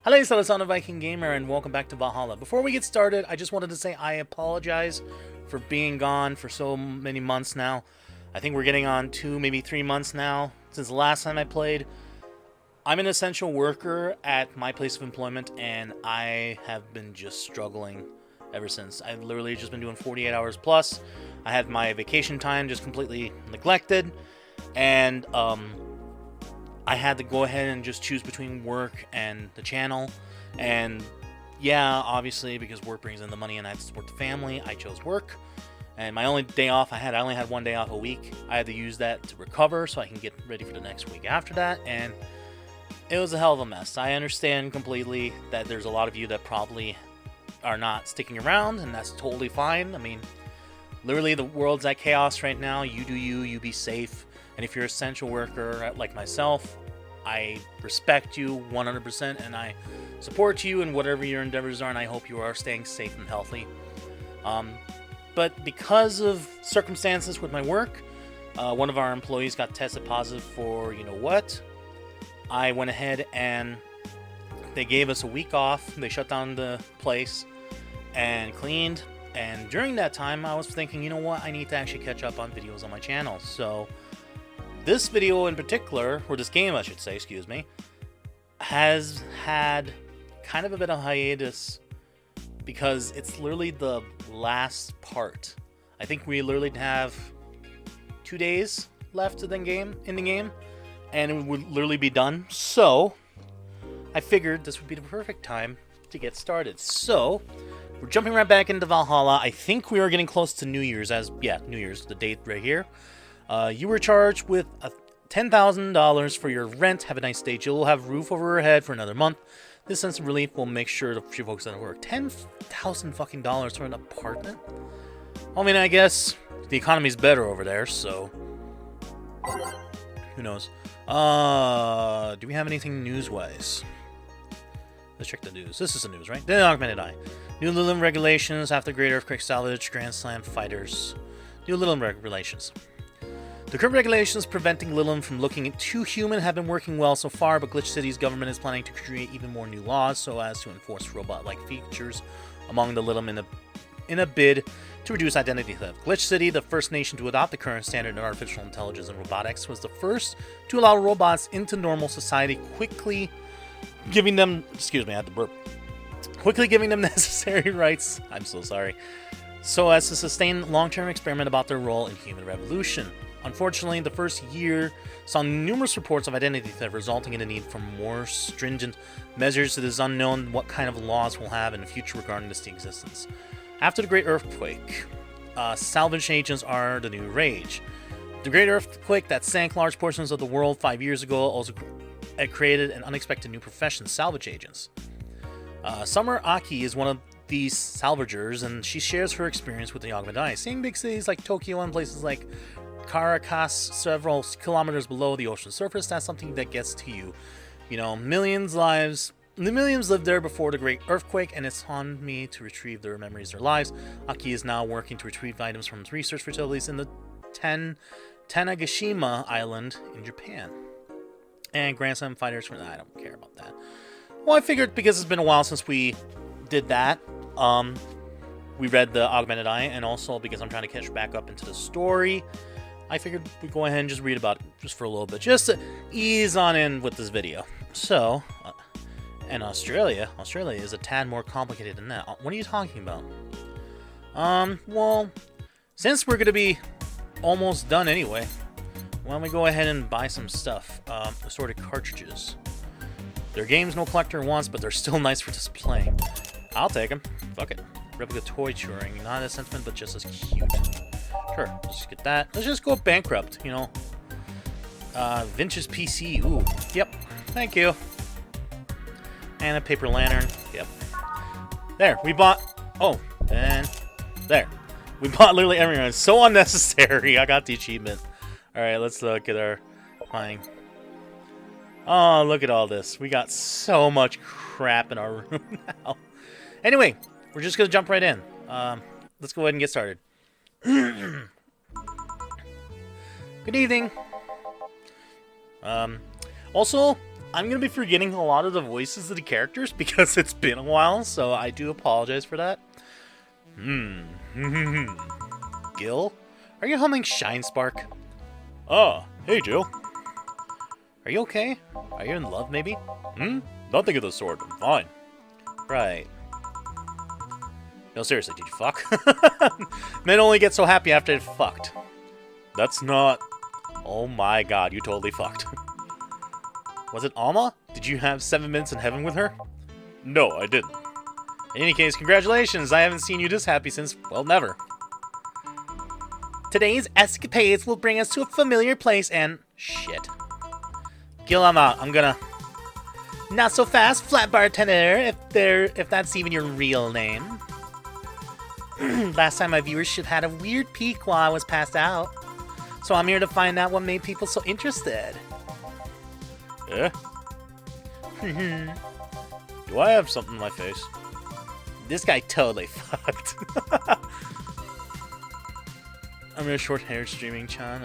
Hello, it's on VikingGaymer, and welcome back to Valhalla. Before we get started, I just wanted to say I apologize for being gone for so many months now. I think we're getting on 2, maybe 3 months now since the last time I played. I'm an essential worker at my place of employment, and I have been just struggling ever since. I've literally just been doing 48 hours plus. I had my vacation time just completely neglected, and I had to go ahead and just choose between work and the channel. And yeah, obviously, because work brings in the money and I have to support the family, I chose work. And my only day off I only had 1 day off a week. I had to use that to recover so I can get ready for the next week after that. And it was a hell of a mess. I understand completely that there's a lot of you that probably are not sticking around, and that's totally fine. I mean, literally the world's at chaos right now. You do you, you be safe. And if you're an essential worker like myself, I respect you 100%, and I support you in whatever your endeavors are, and I hope you are staying safe and healthy. But because of circumstances with my work, one of our employees got tested positive for you-know-what. I went ahead and they gave us a week off. They shut down the place and cleaned. And during that time, I was thinking, you know what? I need to actually catch up on videos on my channel. So this video in particular, or this game I should say, excuse me, has had kind of a bit of hiatus because it's literally the last part. I think we literally have 2 days left in the game, and it would literally be done. So I figured this would be the perfect time to get started. So we're jumping right back into Valhalla. I think we are getting close to New Year's, New Year's, the date right here. You were charged with $10,000 for your rent. Have a nice day. You'll have roof over your head for another month. This sense of relief will make sure to focus on work. $10,000 fucking dollars for an apartment? I mean, I guess the economy's better over there, so who knows? Do we have anything news-wise? Let's check the news. This is the news, right? The Augmented Eye. New Lilium regulations after Great Earthquake Salvage Grand Slam fighters. New Lilium regulations. The current regulations preventing Lilium from looking too human have been working well so far, but Glitch City's government is planning to create even more new laws so as to enforce robot-like features among the Lilium in a bid to reduce identity theft. Glitch City, the first nation to adopt the current standard in artificial intelligence and robotics, was the first to allow robots into normal society, quickly giving them necessary rights. I'm so sorry. So as to sustain long-term experiment about their role in human revolution. Unfortunately, the first year saw numerous reports of identity theft, resulting in the need for more stringent measures. It is unknown what kind of laws we'll have in the future regarding this existence. After the Great Earthquake, salvage agents are the new rage. The Great Earthquake that sank large portions of the world 5 years ago also created an unexpected new profession, salvage agents. Summer Aki is one of these salvagers, and she shares her experience with the Augmented Eye. Seeing big cities like Tokyo and places like Caracas several kilometers below the ocean surface, that's something that gets to you. You know, millions lived there before the Great Earthquake, and it's on me to retrieve their memories, their lives. Aki is now working to retrieve items from research facilities in the Tanegashima Island in Japan. And Grand Slam fighters for that, I don't care about that. Well, I figured because it's been a while since we did that, we read the Augmented Eye, and also because I'm trying to catch back up into the story, I figured we'd go ahead and just read about it just for a little bit, just to ease on in with this video. So, and Australia is a tad more complicated than that. What are you talking about? Well, since we're going to be almost done anyway, why don't we go ahead and buy some stuff, assorted cartridges. Their games no collector wants, but they're still nice for displaying. I'll take them. Fuck it. Replica toy touring. Not as sentiment, but just as cute. Sure, let's just get that. Let's just go bankrupt, you know. Vince's PC. Ooh, yep. Thank you. And a paper lantern. Yep. There, we bought... Oh, and... There. We bought literally everything. It's so unnecessary. I got the achievement. Alright, let's look at our buying. Oh, look at all this. We got so much crap in our room now. Anyway, we're just going to jump right in. Let's go ahead and get started. Good evening. Also, I'm going to be forgetting a lot of the voices of the characters because it's been a while, so I do apologize for that. Gil? Are you humming Shine Spark? Ah, hey Jill. Are you okay? Are you in love, maybe? Nothing of the sort. I'm fine. Right. No, seriously, did you fuck? Men only get so happy after they've fucked. That's not... Oh my god, you totally fucked. Was it Alma? Did you have 7 minutes in heaven with her? No, I didn't. In any case, congratulations. I haven't seen you this happy since, well, never. Today's escapades will bring us to a familiar place and... Shit. Gil, I'm out. I'm gonna... Not so fast, flat bartender, if that's even your real name. Last time my viewership had a weird peak while I was passed out. So I'm here to find out what made people so interested. Yeah? Do I have something in my face? This guy totally fucked. I'm gonna short hair streaming Chan.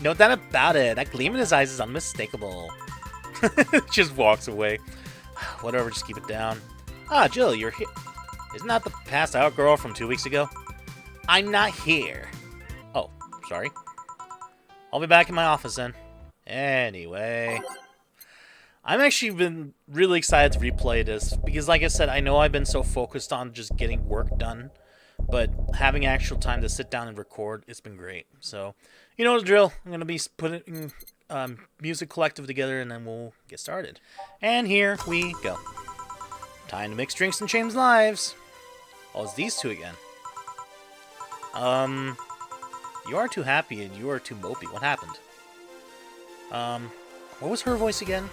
No doubt about it. That gleam in his eyes is unmistakable. Just walks away. Whatever, just keep it down. Ah, Jill, you're here. Isn't that the passed out girl from 2 weeks ago? I'm not here. Oh, sorry. I'll be back in my office then. Anyway. I'm actually been really excited to replay this because, like I said, I know I've been so focused on just getting work done, but having actual time to sit down and record, it's been great. So, you know the drill. I'm going to be putting Music Collective together and then we'll get started. And here we go. Time to mix drinks and change lives. Oh, it's these two again. You are too happy and you are too mopey. What happened? What was her voice again?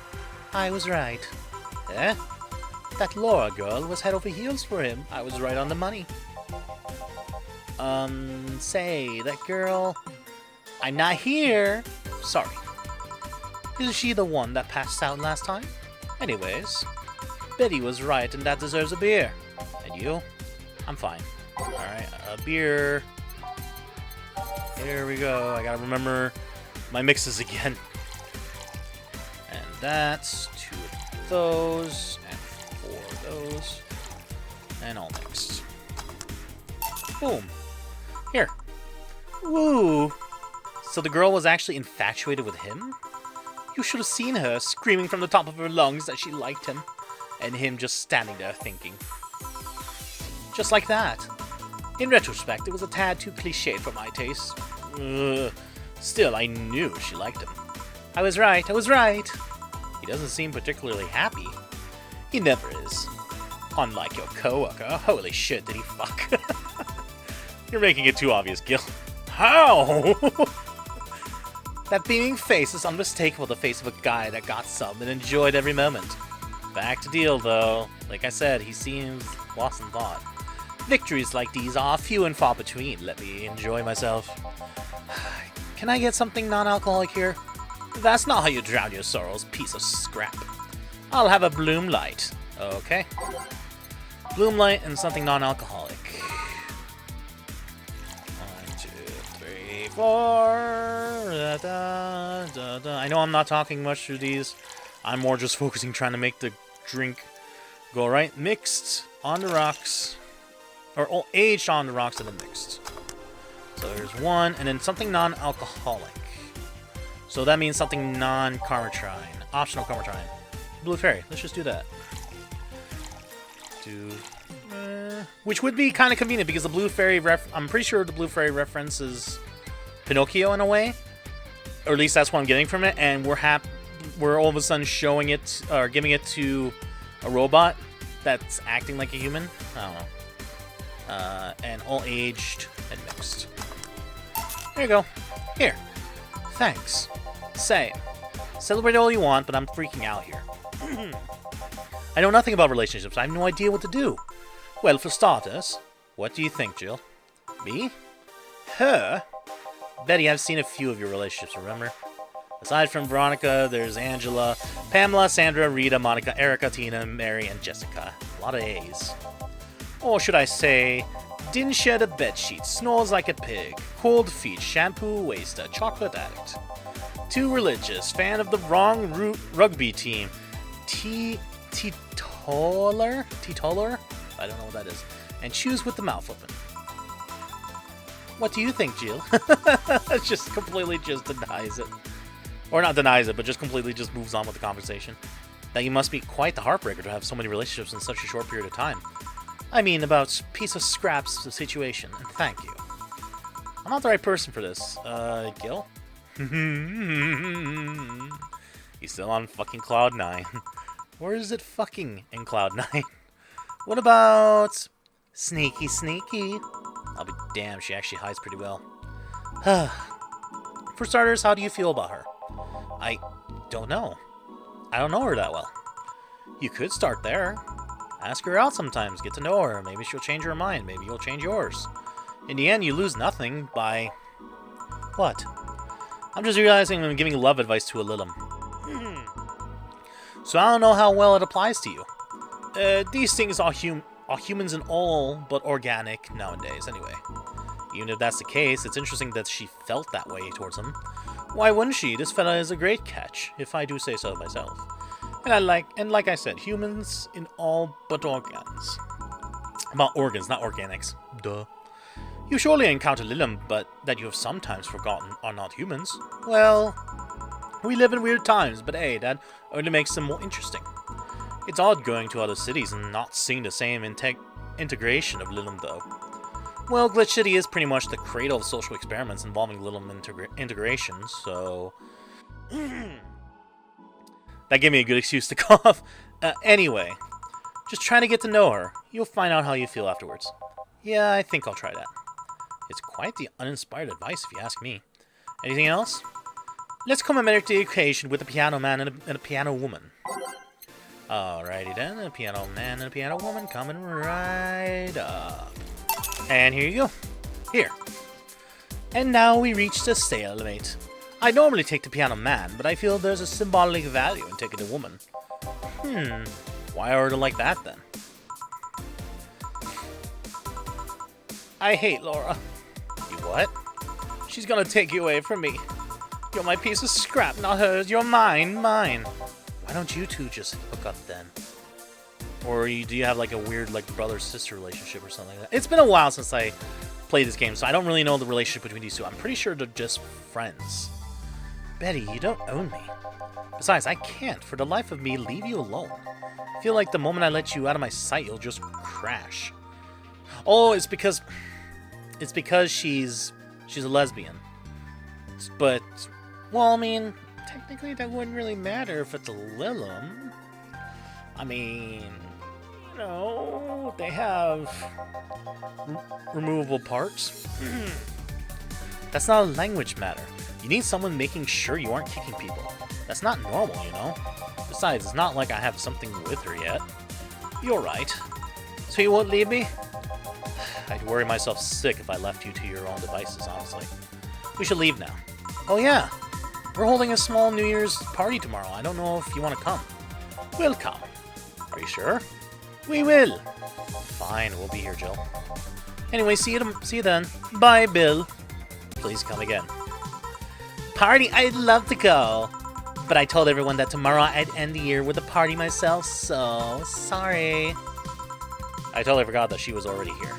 I was right. Eh? That Laura girl was head over heels for him. I was right on the money. Say, that girl... I'm not here. Sorry. Is she the one that passed out last time? Anyways, Betty was right and that deserves a beer. And you? I'm fine. Alright, a beer. Here we go. I gotta remember my mixes again. And that's 2 of those, and 4 of those, and all mixed. Boom. Here. Woo! So the girl was actually infatuated with him? You should have seen her screaming from the top of her lungs that she liked him, and him just standing there thinking. Just like that. In retrospect, it was a tad too cliché for my taste. Still, I knew she liked him. I was right, I was right. He doesn't seem particularly happy. He never is. Unlike your coworker. Holy shit, did he fuck? You're making it too obvious, Gil. How? That beaming face is unmistakable, the face of a guy that got some and enjoyed every moment. Back to deal, though. Like I said, he seems lost in thought. Victories like these are few and far between. Let me enjoy myself. Can I get something non-alcoholic here? That's not how you drown your sorrows, piece of scrap. I'll have a Bloom Light. Okay. Bloom Light and something non-alcoholic. 1, 2, 3, 4. Da, da, da, da. I know I'm not talking much through these. I'm more just focusing trying to make the drink go right. Mixed on the rocks. Or aged on the rocks and then mixed. So there's 1, and then something non-alcoholic. So that means something non-Carmatrine. Optional Carmatrine. Blue Fairy. Let's just do that. Which would be kind of convenient because the Blue Fairy I'm pretty sure the Blue Fairy references Pinocchio in a way. Or at least that's what I'm getting from it. And we're all of a sudden showing it, or giving it to a robot that's acting like a human. I don't know. And all aged and mixed. There you go. Here. Thanks. Say, celebrate all you want, but I'm freaking out here. I know nothing about relationships. I have no idea what to do. Well, for starters, what do you think, Jill? Me? Her? Betty, I've seen a few of your relationships, remember? Aside from Veronica, there's Angela, Pamela, Sandra, Rita, Monica, Erica, Tina, Mary, and Jessica. A lot of A's. Or should I say, didn't share the bedsheet, snores like a pig, cold feet, shampoo waster, chocolate addict. Too religious. Fan of the wrong root rugby team. Teetotaler? Teetotaler? I don't know what that is. And choose with the mouth open. What do you think, Jill? Just completely just denies it. Or not denies it, but just completely just moves on with the conversation. That you must be quite the heartbreaker to have so many relationships in such a short period of time. I mean, about piece of scraps the situation, and thank you. I'm not the right person for this. Gil? He's still on fucking Cloud 9. Or is it fucking in Cloud 9? What about... Sneaky, sneaky? I'll be damned, she actually hides pretty well. For starters, how do you feel about her? I don't know. I don't know her that well. You could start there. Ask her out sometimes, get to know her. Maybe she'll change her mind, maybe you'll change yours. In the end, you lose nothing by... What? I'm just realizing I'm giving love advice to a Lilim. So I don't know how well it applies to you. These things are humans and all but organic nowadays, anyway. Even if that's the case, it's interesting that she felt that way towards him. Why wouldn't she? This fella is a great catch, if I do say so myself. And like I said, humans in all but organs. About organs, not organics. Duh. You surely encounter Lilim, but that you have sometimes forgotten are not humans. Well, we live in weird times, but hey, that only makes them more interesting. It's odd going to other cities and not seeing the same integration of Lilim, though. Well, Glitch City is pretty much the cradle of social experiments involving Lilim integration, so... That gave me a good excuse to cough. Anyway, just trying to get to know her. You'll find out how you feel afterwards. Yeah, I think I'll try that. It's quite the uninspired advice, if you ask me. Anything else? Let's commemorate the occasion with a piano man and a piano woman. Alrighty then, a piano man and a piano woman coming right up. And here you go. Here. And now we reach the stalemate. I normally take the piano man, but I feel there's a symbolic value in taking the woman. Why order like that then? I hate Laura. You what? She's gonna take you away from me. You're my piece of scrap, not hers. You're mine, mine. Why don't you two just hook up then? Or do you have like a weird like brother-sister relationship or something like that? It's been a while since I played this game, so I don't really know the relationship between these two. I'm pretty sure they're just friends. Betty, you don't own me. Besides, I can't, for the life of me, leave you alone. I feel like the moment I let you out of my sight, you'll just crash. Oh, it's because she's a lesbian. But, well, I mean, technically that wouldn't really matter if it's a Lilim. I mean, you know, they have removable parts. That's not a language matter. You need someone making sure you aren't kicking people. That's not normal, you know? Besides, it's not like I have something with her yet. You're right. So you won't leave me? I'd worry myself sick if I left you to your own devices, honestly. We should leave now. Oh yeah, we're holding a small New Year's party tomorrow. I don't know if you want to come. We'll come. Are you sure? We will. Fine, we'll be here, Jill. Anyway, see you then. Bye, Bill. Please come again. Party? I'd love to go. But I told everyone that tomorrow I'd end the year with a party myself, so sorry. I totally forgot that she was already here.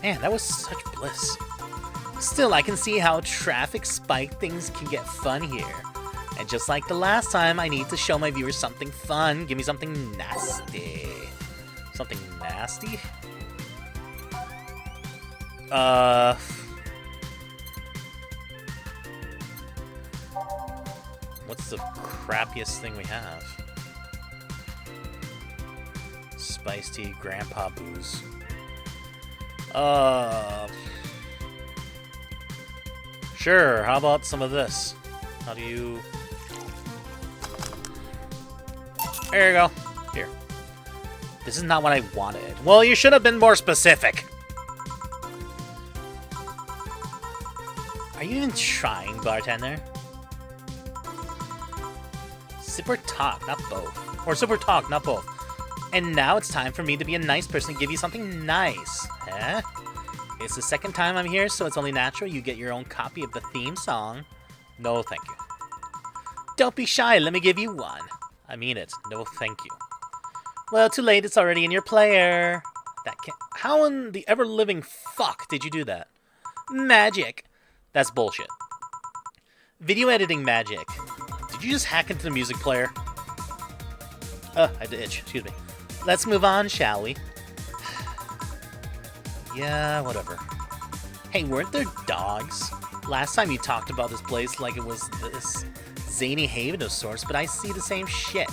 Man, that was such bliss. Still, I can see how traffic spike things can get fun here. And just like the last time, I need to show my viewers something fun. Give me something nasty. Something nasty? What's the crappiest thing we have? Spice tea, grandpa booze. Sure, how about some of this? How do you... There you go. Here. This is not what I wanted. Well, you should have been more specific. Are you even trying, bartender? Sip or talk, not both. Or sip or talk, not both. And now it's time for me to be a nice person and give you something nice. Huh? It's the second time I'm here, so it's only natural you get your own copy of the theme song. No, thank you. Don't be shy, let me give you one. I mean it. No, thank you. Well, too late, it's already in your player. That can't... How in the ever-living fuck did you do that? Magic. That's bullshit. Video editing magic. Did you just hack into the music player? I had to itch. Excuse me. Let's move on, shall we? Yeah, whatever. Hey, weren't there dogs? Last time you talked about this place like it was this zany haven of sorts, but I see the same shit.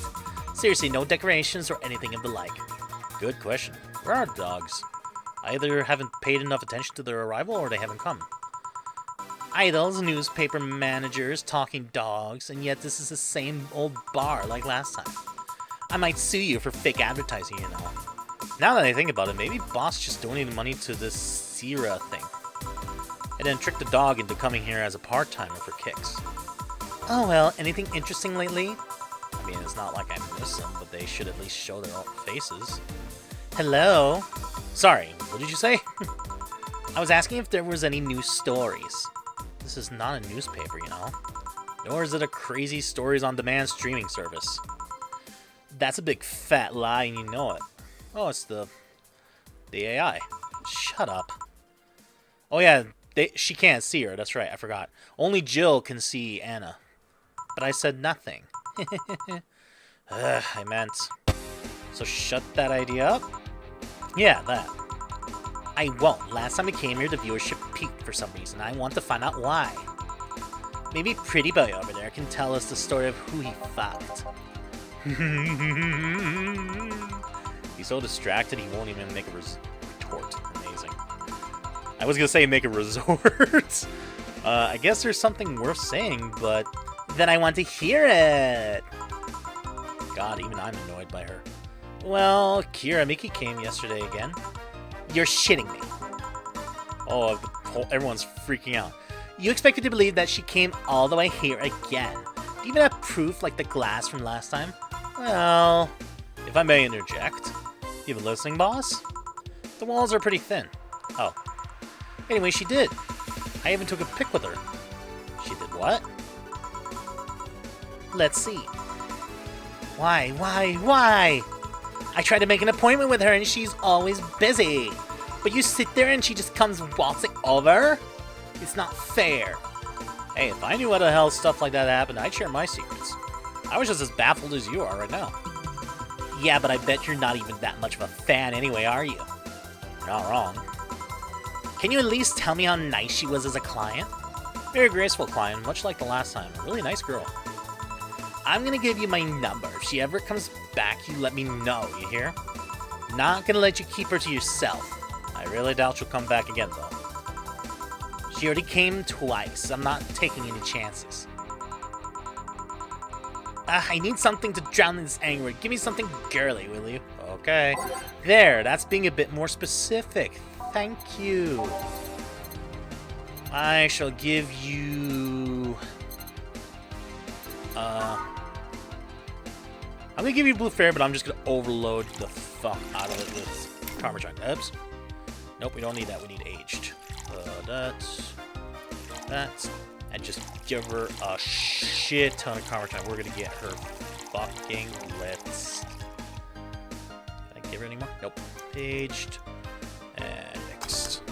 Seriously, no decorations or anything of the like. Good question. Where are the dogs? I either haven't paid enough attention to their arrival or they haven't come. Idols, newspaper managers, talking dogs, and yet this is the same old bar like last time. I might sue you for fake advertising, you know. Now that I think about it, maybe boss just donated money to this Sierra thing. And then tricked the dog into coming here as a part-timer for kicks. Oh well, anything interesting lately? I mean, it's not like I miss them, but they should at least show their own faces. Hello? Sorry, what did you say? I was asking if there was any new stories. This is not a newspaper, you know. Nor is it a crazy stories on demand streaming service. That's a big fat lie and you know it. Oh, it's the AI. Shut up. Oh yeah, she can't see her, that's right, I forgot. Only Jill can see Anna. But I said nothing. I meant. So shut that idea up? Yeah, that. I won't. Last time I came here, the viewership peaked for some reason. I want to find out why. Maybe Pretty Boy over there can tell us the story of who he fucked. He's so distracted he won't even make a retort. Amazing. I was gonna say make a resort. I guess there's something worth saying, but then I want to hear it. God, even I'm annoyed by her. Well, Kira Miki came yesterday again. You're shitting me. Oh, everyone's freaking out. You expected to believe that she came all the way here again. Do you even have proof like the glass from last time? Well, if I may interject. You have a listening, boss? The walls are pretty thin. Oh. Anyway, she did. I even took a pic with her. She did what? Let's see. Why? I tried to make an appointment with her and she's always busy. But you sit there and she just comes waltzing over? It's not fair. Hey, if I knew what the hell stuff like that happened, I'd share my secrets. I was just as baffled as you are right now. Yeah, but I bet you're not even that much of a fan anyway, are you? You're not wrong. Can you at least tell me how nice she was as a client? Very graceful client, much like the last time. A really nice girl. I'm gonna give you my number. If she ever comes back, you let me know, you hear? Not gonna let you keep her to yourself. I really doubt she'll come back again, though. She already came twice. I'm not taking any chances. I need something to drown this anger. Give me something girly, will you? Okay. There, that's being a bit more specific. Thank you. I shall give you... I'm gonna give you Blue Fairy, but I'm just gonna overload the fuck out of it with Parmesan. Oops. Nope, we don't need that. We need aged. That's... And just give her a shit ton of Parmesan. We're gonna get her fucking blitzed. Can I give her any more? Nope. Aged. And next.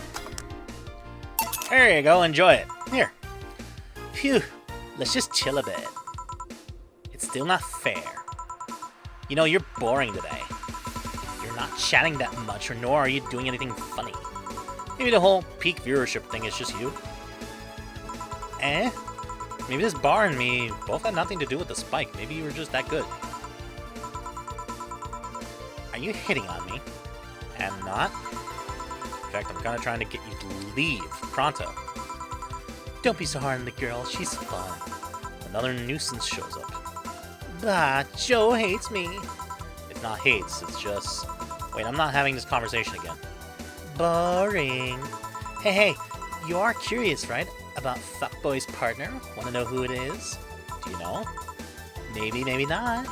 There you go. Enjoy it. Here. Phew. Let's just chill a bit. It's still not fair. You know, you're boring today. You're not chatting that much, or nor are you doing anything funny. Maybe the whole peak viewership thing is just you. Eh? Maybe this bar and me both had nothing to do with the spike. Maybe you were just that good. Are you hitting on me? I'm not. In fact, I'm kind of trying to get you to leave pronto. Don't be so hard on the girl. She's fun. Another nuisance shows up. Bah, Joe hates me. If not hates, it's just... Wait, I'm not having this conversation again. Boring. Hey, you are curious, right? About Fuckboy's partner? Want to know who it is? Do you know? Maybe, maybe not.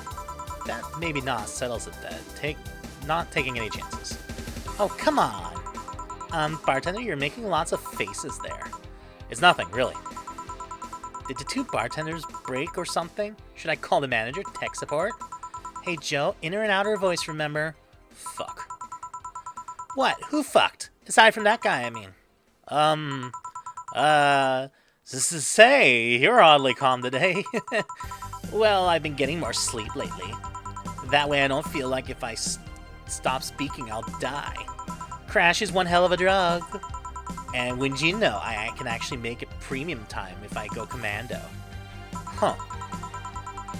That maybe not settles it then. Not taking any chances. Oh, come on. Bartender, you're making lots of faces there. It's nothing, really. Did the two bartenders break or something? Should I call the manager? Tech support? Hey, Joe, inner and outer voice, remember? Fuck. What? Who fucked? Aside from that guy, I mean. Say, you're oddly calm today. Well, I've been getting more sleep lately. That way I don't feel like if I stop speaking, I'll die. Crash is one hell of a drug. And wouldn't you know, I can actually make it premium time if I go commando. Huh.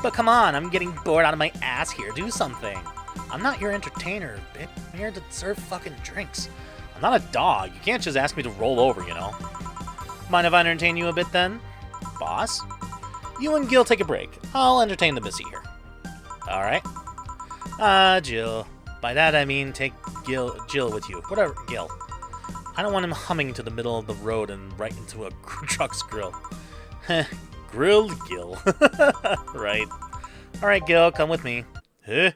But come on, I'm getting bored out of my ass here. Do something. I'm not your entertainer, babe. I'm here to serve fucking drinks. I'm not a dog. You can't just ask me to roll over, you know. Mind if I entertain you a bit then? Boss? You and Gil take a break. I'll entertain the missy here. Alright. Jill. By that I mean take Jill with you. Whatever, Gil. I don't want him humming into the middle of the road and right into a truck's grill. Heh. Grilled Gil. Right. Alright, Gil, come with me. Huh?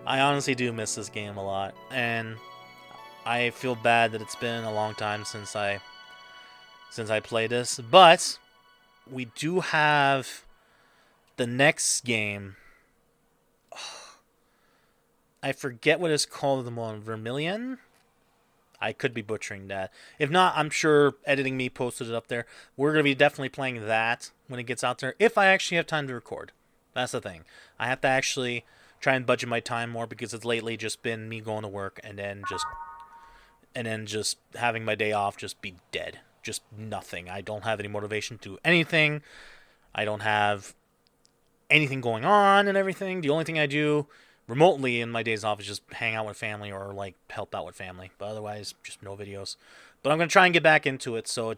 I honestly do miss this game a lot, and I feel bad that it's been a long time since I played this, but we do have the next game. I forget what it's called, the one, Vermilion? I could be butchering that. If not, I'm sure editing me posted it up there. We're going to be definitely playing that when it gets out there, if I actually have time to record. That's the thing. I have to actually try and budget my time more because it's lately just been me going to work and then just having my day off just be dead. Just nothing. I don't have any motivation to do anything. I don't have anything going on and everything. The only thing I do remotely in my days off is just hang out with family or like help out with family. But otherwise, just no videos. But I'm going to try and get back into it, so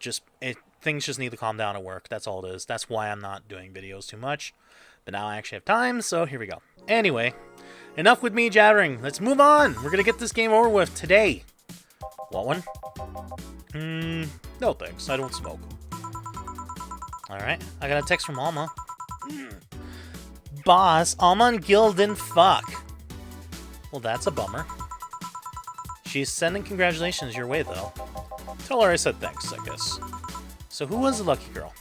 things just need to calm down at work. That's all it is. That's why I'm not doing videos too much. But now I actually have time, so here we go. Anyway, enough with me jabbering. Let's move on. We're going to get this game over with today. Want one? No thanks. I don't smoke. Alright, I got a text from Alma. Boss, Alma and Gil didn't fuck. Well, that's a bummer. She's sending congratulations your way, though. Tell her I said thanks, I guess. So who was the lucky girl?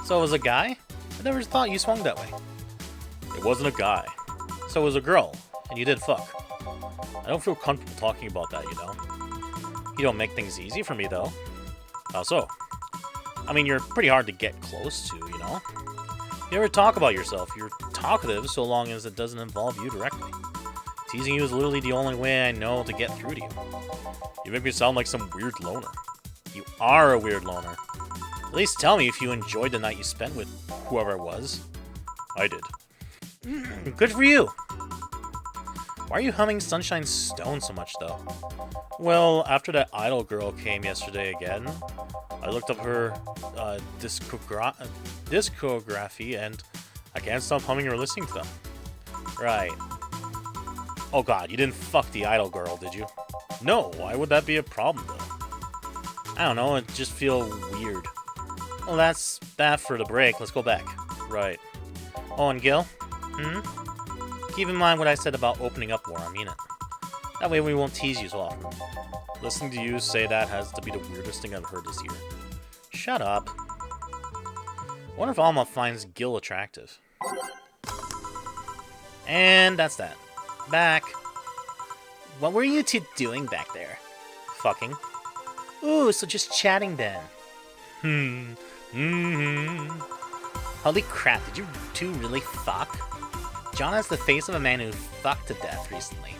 So it was a guy? I never thought you swung that way. It wasn't a guy. So it was a girl, and you did fuck. I don't feel comfortable talking about that, you know. You don't make things easy for me, though. How so? I mean, you're pretty hard to get close to, you know. You never talk about yourself. You're talkative so long as it doesn't involve you directly. Teasing you is literally the only way I know to get through to you. You make me sound like some weird loner. You are a weird loner. At least tell me if you enjoyed the night you spent with whoever it was. I did. Good for you. Why are you humming Sunshine Stone so much, though? Well, after that idol girl came yesterday again, I looked up her discography, and I can't stop humming or listening to them. Right. Oh god, you didn't fuck the idol girl, did you? No, why would that be a problem, though? I don't know, it just feels weird. Well, that's that for the break. Let's go back. Right. Oh, and Gil? Keep in mind what I said about opening up more, I mean it. That way we won't tease you so often. Listening to you say that has to be the weirdest thing I've heard this year. Shut up. I wonder if Alma finds Gil attractive. And that's that. Back. What were you two doing back there? Fucking. Ooh, so just chatting then. Holy crap, did you two really fuck? John has the face of a man who fucked to death recently.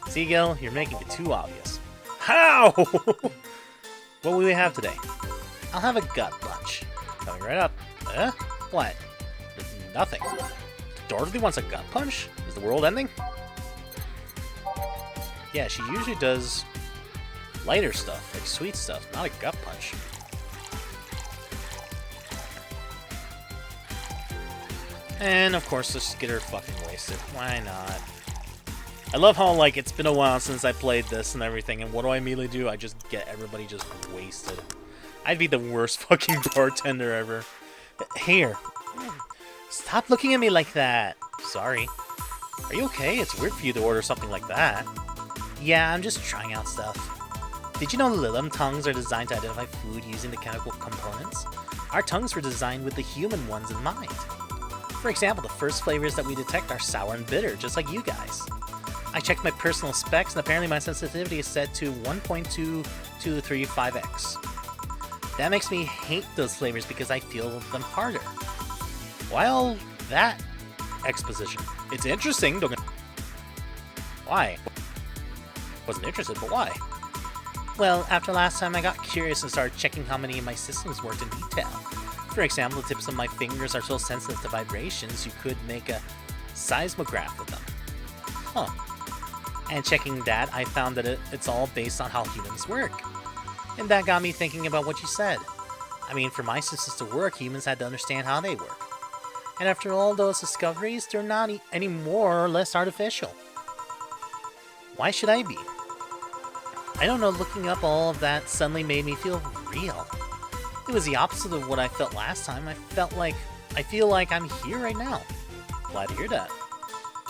See, Gil, you're making it too obvious. How? What will we have today? I'll have a gut punch. Coming right up. What? Nothing. Dorothy wants a gut punch? Is the world ending? Yeah, she usually does lighter stuff, like sweet stuff, not a gut punch. And, of course, let's just get her fucking wasted. Why not? I love how, like, it's been a while since I played this and everything, and what do I immediately do? I just get everybody just wasted. I'd be the worst fucking bartender ever. Here. Stop looking at me like that. Sorry. Are you okay? It's weird for you to order something like that. Yeah, I'm just trying out stuff. Did you know Lilim tongues are designed to identify food using the chemical components? Our tongues were designed with the human ones in mind. For example, the first flavors that we detect are sour and bitter, just like you guys. I checked my personal specs, and apparently my sensitivity is set to 1.2235x. That makes me hate those flavors because I feel them harder. Why all that exposition? It's interesting, don't get... Why? Wasn't interested, but why? Well, after last time I got curious and started checking how many of my systems worked in detail. For example, the tips of my fingers are so sensitive to vibrations you could make a seismograph with them. Huh. And checking that, I found that it's all based on how humans work. And that got me thinking about what you said. I mean, for my systems to work, humans had to understand how they work. And after all those discoveries, they're not any more or less artificial. Why should I be? I don't know, looking up all of that suddenly made me feel real. It was the opposite of what I felt last time. I feel like I'm here right now. Glad to hear that.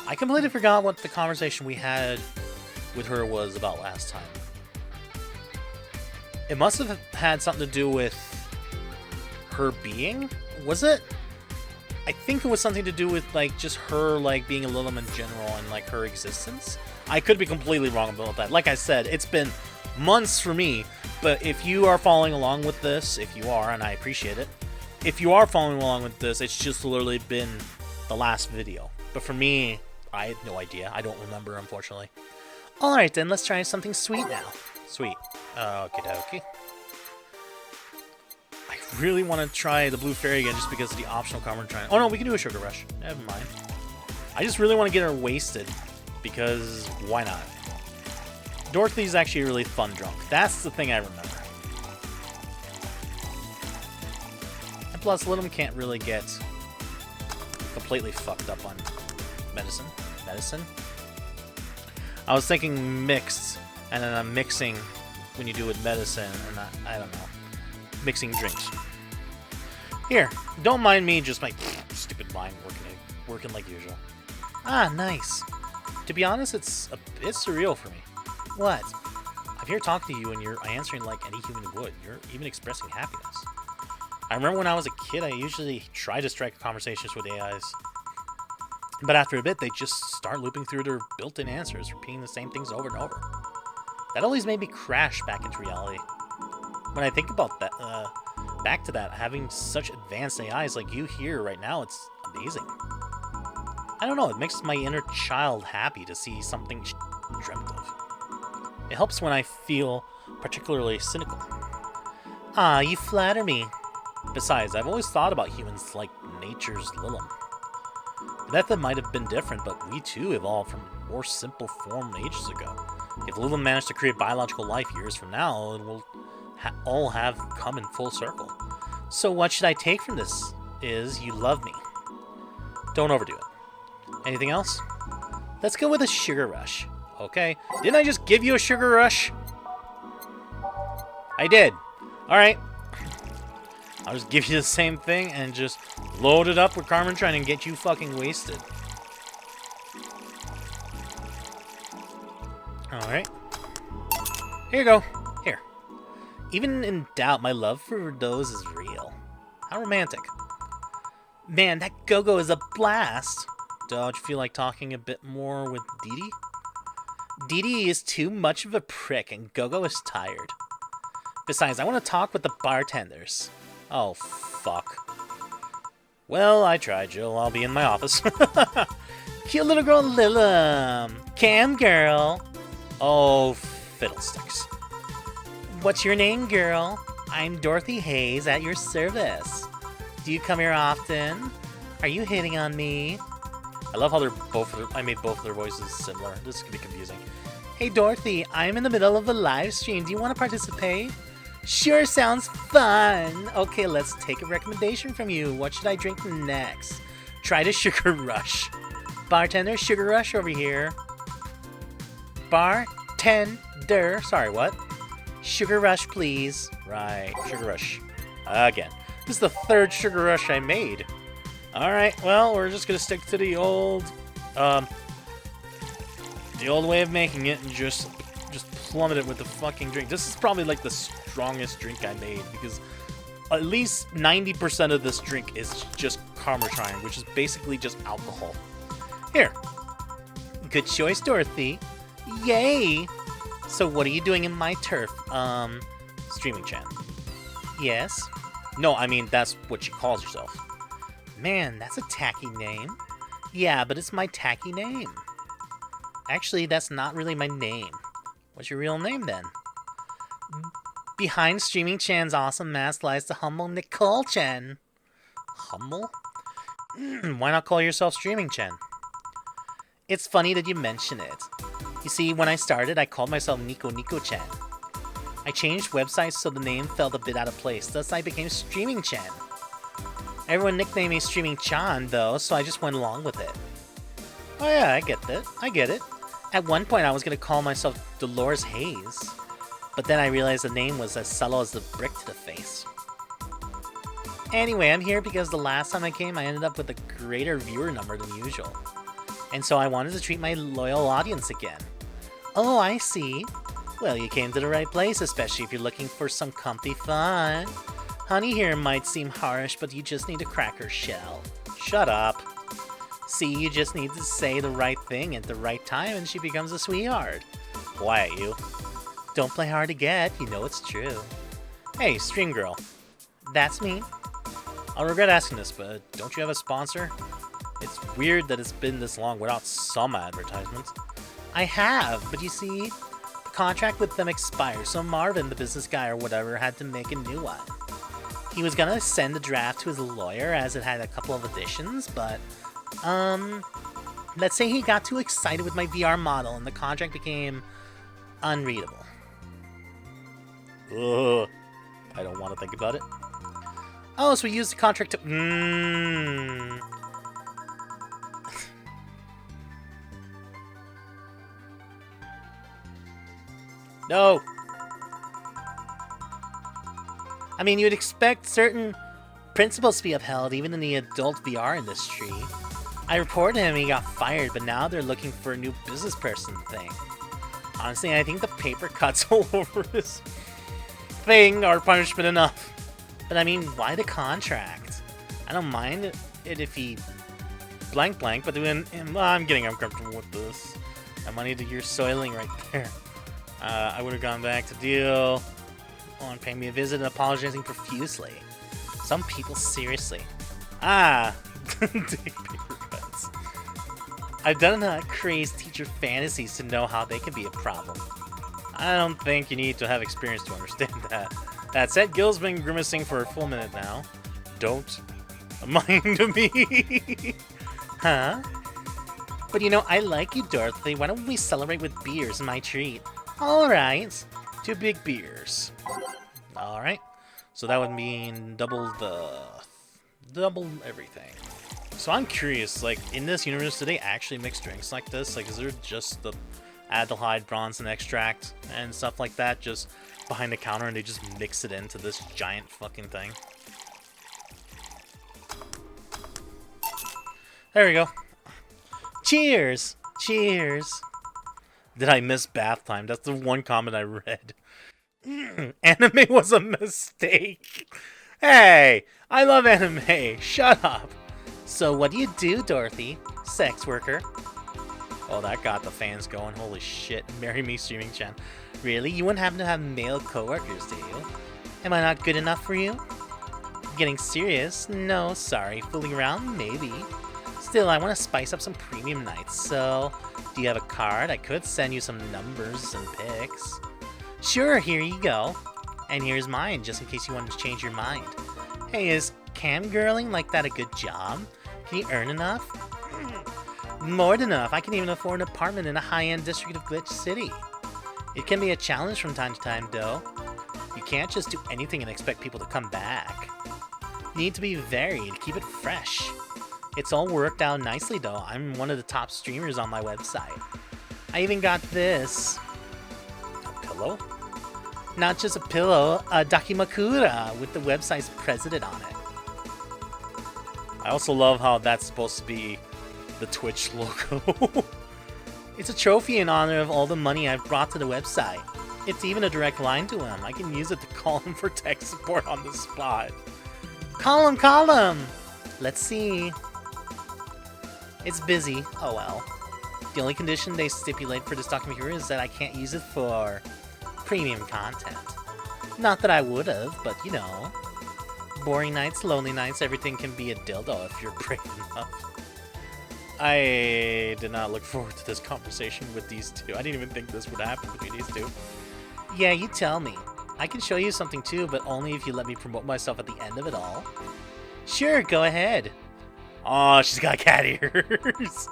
I completely forgot what the conversation we had with her was about last time. It must have had something to do with her being? Was it? I think it was something to do with, like, just her, like, being a Lilum in general and, like, her existence. I could be completely wrong about that. Like I said, it's been months for me, but if you are following along with this, if you are, and I appreciate it, if you are following along with this, it's just literally been the last video. But for me, I had no idea. I don't remember, unfortunately. Alright then, let's try something sweet now. Sweet. Okie dokie. I really want to try the Blue Fairy again just because of the optional card we're trying. Oh no, we can do a Sugar Rush. Never mind. I just really want to get her wasted because why not? Dorothy's actually a really fun drunk. That's the thing I remember. And plus, Lilum can't really get completely fucked up on medicine. I was thinking mixed, and then I'm mixing when you do with medicine, and I don't know. Mixing drinks. Here, don't mind me, just my stupid mind working like usual. Ah, nice. To be honest, it's a bit surreal for me. What? I'm here talking to you and you're answering like any human would. You're even expressing happiness. I remember when I was a kid, I usually tried to strike conversations with AIs. But after a bit, they just start looping through their built-in answers, repeating the same things over and over. That always made me crash back into reality. When I think about that, back to that, having such advanced AIs like you here right now, it's amazing. I don't know, it makes my inner child happy to see something dreamt of. It helps when I feel particularly cynical. Ah, you flatter me. Besides, I've always thought about humans like nature's Lilum. The method might have been different, but we too evolved from more simple form ages ago. If Lilum managed to create biological life years from now, it will all have come in full circle. So what should I take from this is you love me. Don't overdo it. Anything else? Let's go with a Sugar Rush. Okay. Didn't I just give you a Sugar Rush? I did. Alright. I'll just give you the same thing and just load it up with Carmen trying to get you fucking wasted. Alright. Here you go. Here. Even in doubt, my love for those is real. How romantic. Man, that Go-Go is a blast. Don't you feel like talking a bit more with Dee Dee? Dee Dee is too much of a prick and Go-Go is tired. Besides, I want to talk with the bartenders. Oh, fuck. Well, I tried, Jill. I'll be in my office. Cute little girl Lilum. Cam girl. Oh, fiddlesticks. What's your name, girl? I'm Dorothy Hayes at your service. Do you come here often? Are you hitting on me? I love how I made both of their voices similar. This is gonna be confusing. Hey Dorothy, I'm in the middle of a live stream. Do you want to participate? Sure, sounds fun. Okay, let's take a recommendation from you. What should I drink next? Try the Sugar Rush. Bartender, Sugar Rush over here. Bartender. Sorry, what? Sugar Rush, please. Right, Sugar Rush. Again. This is the third Sugar Rush I made. Alright, well, we're just gonna stick to the old way of making it and just plummet it with the fucking drink. This is probably like the strongest drink I made because at least 90% of this drink is just Karmatine, which is basically just alcohol. Here. Good choice, Dorothy. Yay! So what are you doing in my turf? Streaming chan. Yes? No, I mean, that's what she calls herself. Man, that's a tacky name. Yeah, but it's my tacky name. Actually, that's not really my name. What's your real name, then? Behind Streaming Chan's awesome mask lies the humble Nicole Chan. Humble? Why not call yourself Streaming Chan? It's funny that you mention it. You see, when I started, I called myself Nico Chan. I changed websites so the name felt a bit out of place, thus I became Streaming Chan. Everyone nicknamed me Streaming Chan, though, so I just went along with it. Oh yeah, I get it. At one point, I was going to call myself Dolores Hayes, but then I realized the name was as subtle as the brick to the face. Anyway, I'm here because the last time I came, I ended up with a greater viewer number than usual. And so I wanted to treat my loyal audience again. Oh, I see. Well, you came to the right place, especially if you're looking for some comfy fun. Honey here might seem harsh, but you just need to crack her shell. Shut up. See, you just need to say the right thing at the right time and she becomes a sweetheart. Quiet, you. Don't play hard to get, you know it's true. Hey, Stream Girl. That's me. I'll regret asking this, but don't you have a sponsor? It's weird that it's been this long without some advertisements. I have, but you see, the contract with them expired, so Marvin, the business guy or whatever, had to make a new one. He was gonna send the draft to his lawyer as it had a couple of additions, but, let's say he got too excited with my VR model and the contract became unreadable. Ugh. I don't want to think about it. Oh, so we used the contract to... No! I mean, you'd expect certain principles to be upheld even in the adult VR industry. I reported him and he got fired, but now they're looking for a new business person thing. Honestly, I think the paper cuts all over this thing are punishment enough. But I mean, why the contract? I don't mind it if he blank, but then well, I'm getting uncomfortable with this. That money that you're soiling right there. I would have gone back to deal on paying me a visit and apologizing profusely. Some people, seriously. Take paper cuts. I've done enough crazed teacher fantasies to know how they can be a problem. I don't think you need to have experience to understand that. That said, Gil's been grimacing for a full minute now. Don't mind me. Huh? But you know, I like you, Dorothy. Why don't we celebrate with beers, my treat? Alright. 2 big beers. Alright. So that would mean double everything. So I'm curious, like, in this universe, do they actually mix drinks like this? Like, is there just the aldehyde, bronze, and extract and stuff like that just behind the counter and they just mix it into this giant fucking thing? There we go. Cheers! Cheers! Did I miss bath time? That's the one comment I read. Anime was a mistake. Hey! I love anime! Shut up! So what do you do, Dorothy? Sex worker. Oh, that got the fans going. Holy shit. Marry me, Streaming Chan. Really? You wouldn't happen to have male coworkers, do you? Am I not good enough for you? Getting serious? No, sorry. Fooling around? Maybe. Still, I want to spice up some premium nights, so... Do you have a card? I could send you some numbers and pics. Sure, here you go. And here's mine, just in case you wanted to change your mind. Hey, is camgirling like that a good job? Can you earn enough? More than enough. I can even afford an apartment in a high-end district of Glitch City. It can be a challenge from time to time, though. You can't just do anything and expect people to come back. You need to be varied, keep it fresh. It's all worked out nicely, though. I'm one of the top streamers on my website. I even got this. A pillow? Not just a pillow, a Dakimakura with the website's president on it. I also love how that's supposed to be the Twitch logo. It's a trophy in honor of all the money I've brought to the website. It's even a direct line to him. I can use it to call him for tech support on the spot. Call him! Let's see. It's busy. Oh well. The only condition they stipulate for this document here is that I can't use it for premium content. Not that I would've, but you know. Boring nights, lonely nights, everything can be a dildo if you're brave enough. I did not look forward to this conversation with these two. I didn't even think this would happen between these two. Yeah, you tell me. I can show you something too, but only if you let me promote myself at the end of it all. Sure, go ahead. Oh, she's got cat ears.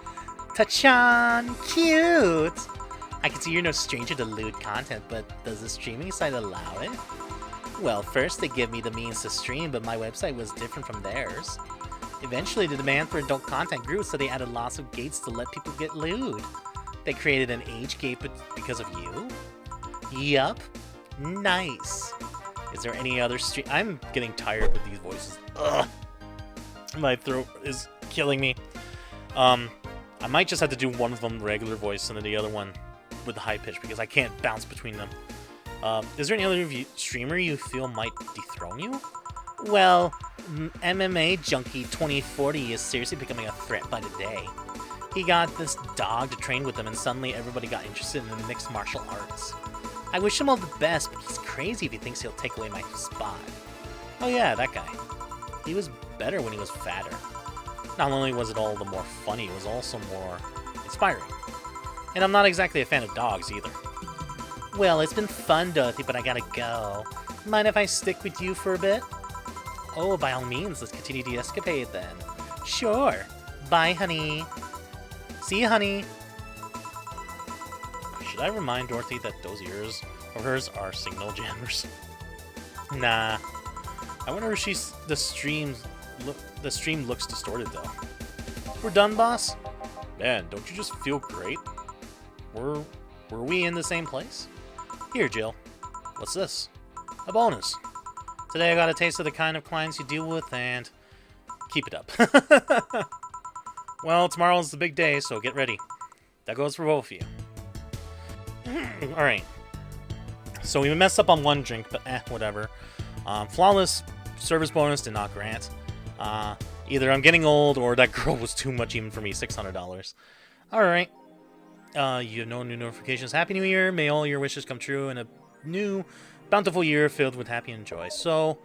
Tachan, cute. I can see you're no stranger to lewd content, but does the streaming site allow it? Well, first they give me the means to stream, but my website was different from theirs. Eventually, the demand for adult content grew, so they added lots of gates to let people get lewd. They created an age gate because of you? Yup. Nice. Is there any other stream? I'm getting tired with these voices. Ugh. My throat is killing me. I might just have to do one of them regular voice and then the other one with the high pitch because I can't bounce between them. Is there any other streamer you feel might dethrone you? Well, MMA Junkie 2040 is seriously becoming a threat by the day. He got this dog to train with him and suddenly everybody got interested in the mixed martial arts. I wish him all the best, but he's crazy if he thinks he'll take away my spot. Oh yeah, that guy. He was better when he was fatter. Not only was it all the more funny, it was also more inspiring. And I'm not exactly a fan of dogs either. Well, it's been fun, Dorothy, but I gotta go. Mind if I stick with you for a bit? Oh, by all means, let's continue the escapade then. Sure. Bye, honey. See you, honey. Should I remind Dorothy that those ears of hers are signal jammers? Nah. I wonder if the stream looks distorted though. We're done, boss? Man, don't you just feel great? Were we in the same place? Here, Jill. What's this? A bonus. Today I got a taste of the kind of clients you deal with and keep it up. Well, tomorrow's the big day, so get ready. That goes for both of you. Alright. So we messed up on one drink, but whatever. Flawless service bonus did not grant. Either I'm getting old or that girl was too much even for me. $600. Alright. You have no new notifications. Happy New Year. May all your wishes come true in a new, bountiful year filled with happy and joy. So,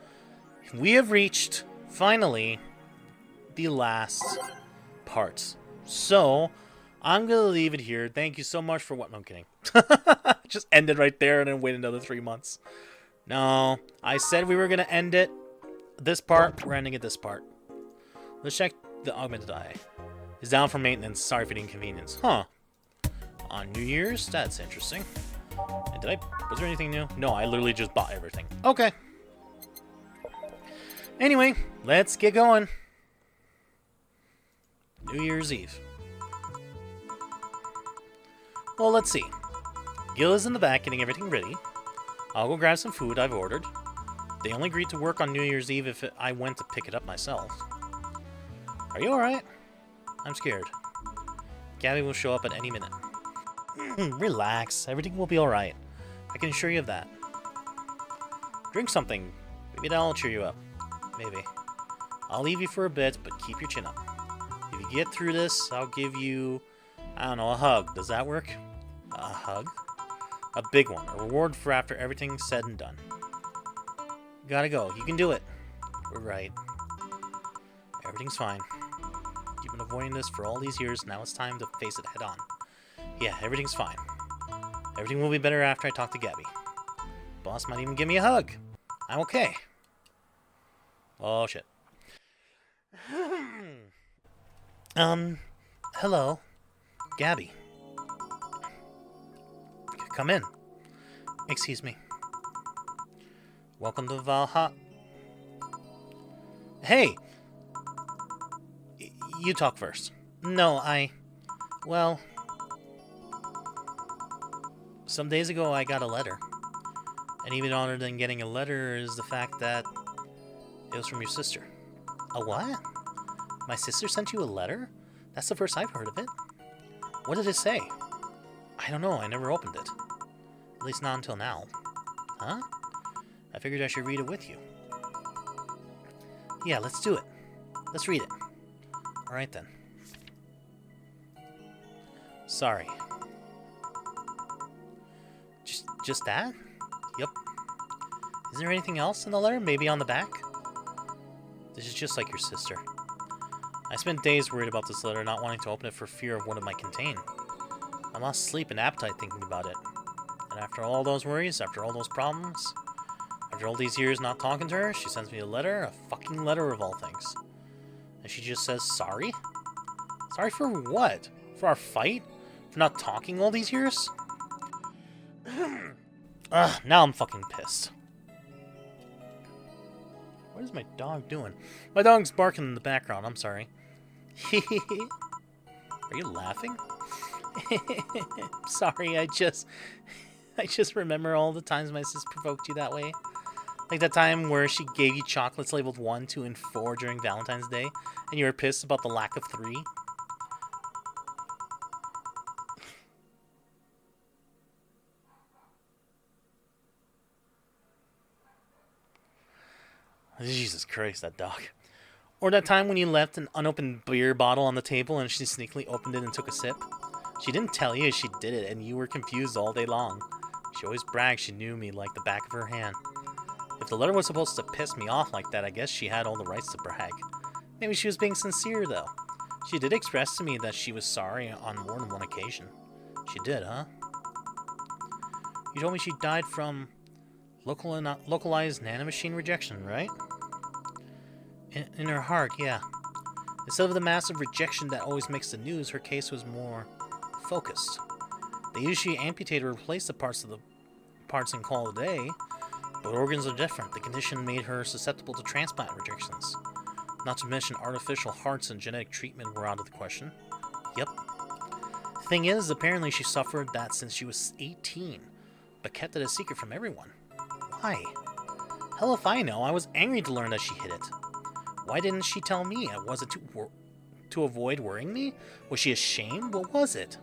we have reached, finally, the last part. So, I'm going to leave it here. Thank you so much for what... No, I'm kidding. Just end it right there and then wait another 3 months. No, I said we were going to end it. This part, we're ending it this part. Let's check the augmented eye. It's down for maintenance. Sorry for the inconvenience. Huh. On New Year's? That's interesting. And was there anything new? No, I literally just bought everything. Okay. Anyway, let's get going. New Year's Eve. Well, let's see. Gil is in the back getting everything ready. I'll go grab some food I've ordered. They only agreed to work on New Year's Eve if I went to pick it up myself. Are you alright? I'm scared. Gabby will show up at any minute. Relax. Everything will be alright. I can assure you of that. Drink something. Maybe that'll cheer you up. Maybe. I'll leave you for a bit, but keep your chin up. If you get through this, I'll give you, I don't know, a hug. Does that work? A hug? A big one. A reward for after everything's said and done. Gotta go. You can do it. We're right. Everything's fine. You've been avoiding this for all these years. Now it's time to face it head on. Yeah, everything's fine. Everything will be better after I talk to Gabby. Boss might even give me a hug. I'm okay. Oh, shit. Hello. Gabby. Come in. Excuse me. Welcome to Valhalla. Hey! You talk first. No, well... Some days ago, I got a letter. And even odder than getting a letter is the fact that it was from your sister. A what? My sister sent you a letter? That's the first I've heard of it. What did it say? I don't know, I never opened it. At least not until now. Huh? I figured I should read it with you. Yeah, let's do it. Let's read it. Alright then. Sorry. Just that? Yep. Is there anything else in the letter? Maybe on the back? This is just like your sister. I spent days worried about this letter, not wanting to open it for fear of what it might contain. I lost sleep and appetite thinking about it. And after all those worries, after all those problems, after all these years not talking to her, she sends me a letter, a fucking letter of all things. And she just says, sorry? Sorry for what? For our fight? For not talking all these years? Ugh, now I'm fucking pissed. What is my dog doing? My dog's barking in the background, I'm sorry. Are you laughing? Sorry, I just remember all the times my sis provoked you that way. Like that time where she gave you chocolates labeled 1, 2, and 4 during Valentine's Day, and you were pissed about the lack of 3. Jesus Christ, that dog. Or that time when you left an unopened beer bottle on the table and she sneakily opened it and took a sip. She didn't tell you she did it, and you were confused all day long. She always bragged she knew me like the back of her hand. If the letter was supposed to piss me off like that, I guess she had all the rights to brag. Maybe she was being sincere, though. She did express to me that she was sorry on more than one occasion. She did, huh? You told me she died from localized nanomachine rejection, right? In her heart, yeah. Instead of the massive rejection that always makes the news, her case was more focused. They usually amputate or replace the parts and call it a day, but organs are different. The condition made her susceptible to transplant rejections. Not to mention artificial hearts and genetic treatment were out of the question. Yep. The thing is, apparently she suffered that since she was 18, but kept it a secret from everyone. Why? Hell if I know. I was angry to learn that she hid it. Why didn't she tell me? Was it to avoid worrying me? Was she ashamed? What was it?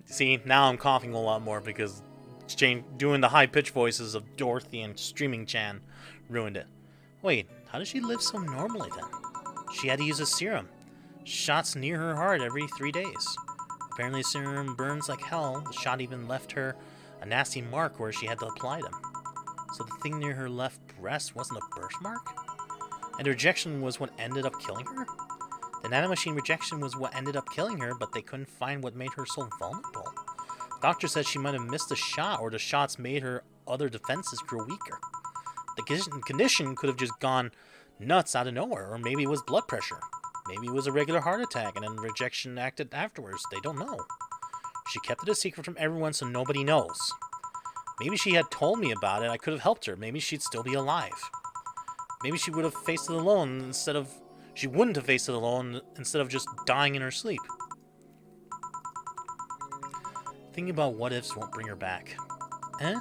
See, now I'm coughing a lot more because doing the high-pitched voices of Dorothy and Streaming Chan ruined it. Wait, how did she live so normally then? She had to use a serum. Shots near her heart every 3 days. Apparently the serum burns like hell. The shot even left her a nasty mark where she had to apply them. So the thing near her left breast wasn't a birthmark? And the rejection was what ended up killing her? The nanomachine rejection was what ended up killing her, but they couldn't find what made her so vulnerable. Doctor said she might have missed a shot, or the shots made her other defenses grow weaker. The condition could have just gone nuts out of nowhere, or maybe it was blood pressure. Maybe it was a regular heart attack, and then rejection acted afterwards. They don't know. She kept it a secret from everyone so nobody knows. Maybe she had told me about it, I could have helped her. Maybe she'd still be alive. Maybe she would have faced it alone instead of... She wouldn't have faced it alone instead of just dying in her sleep. Thinking about what-ifs won't bring her back. Eh?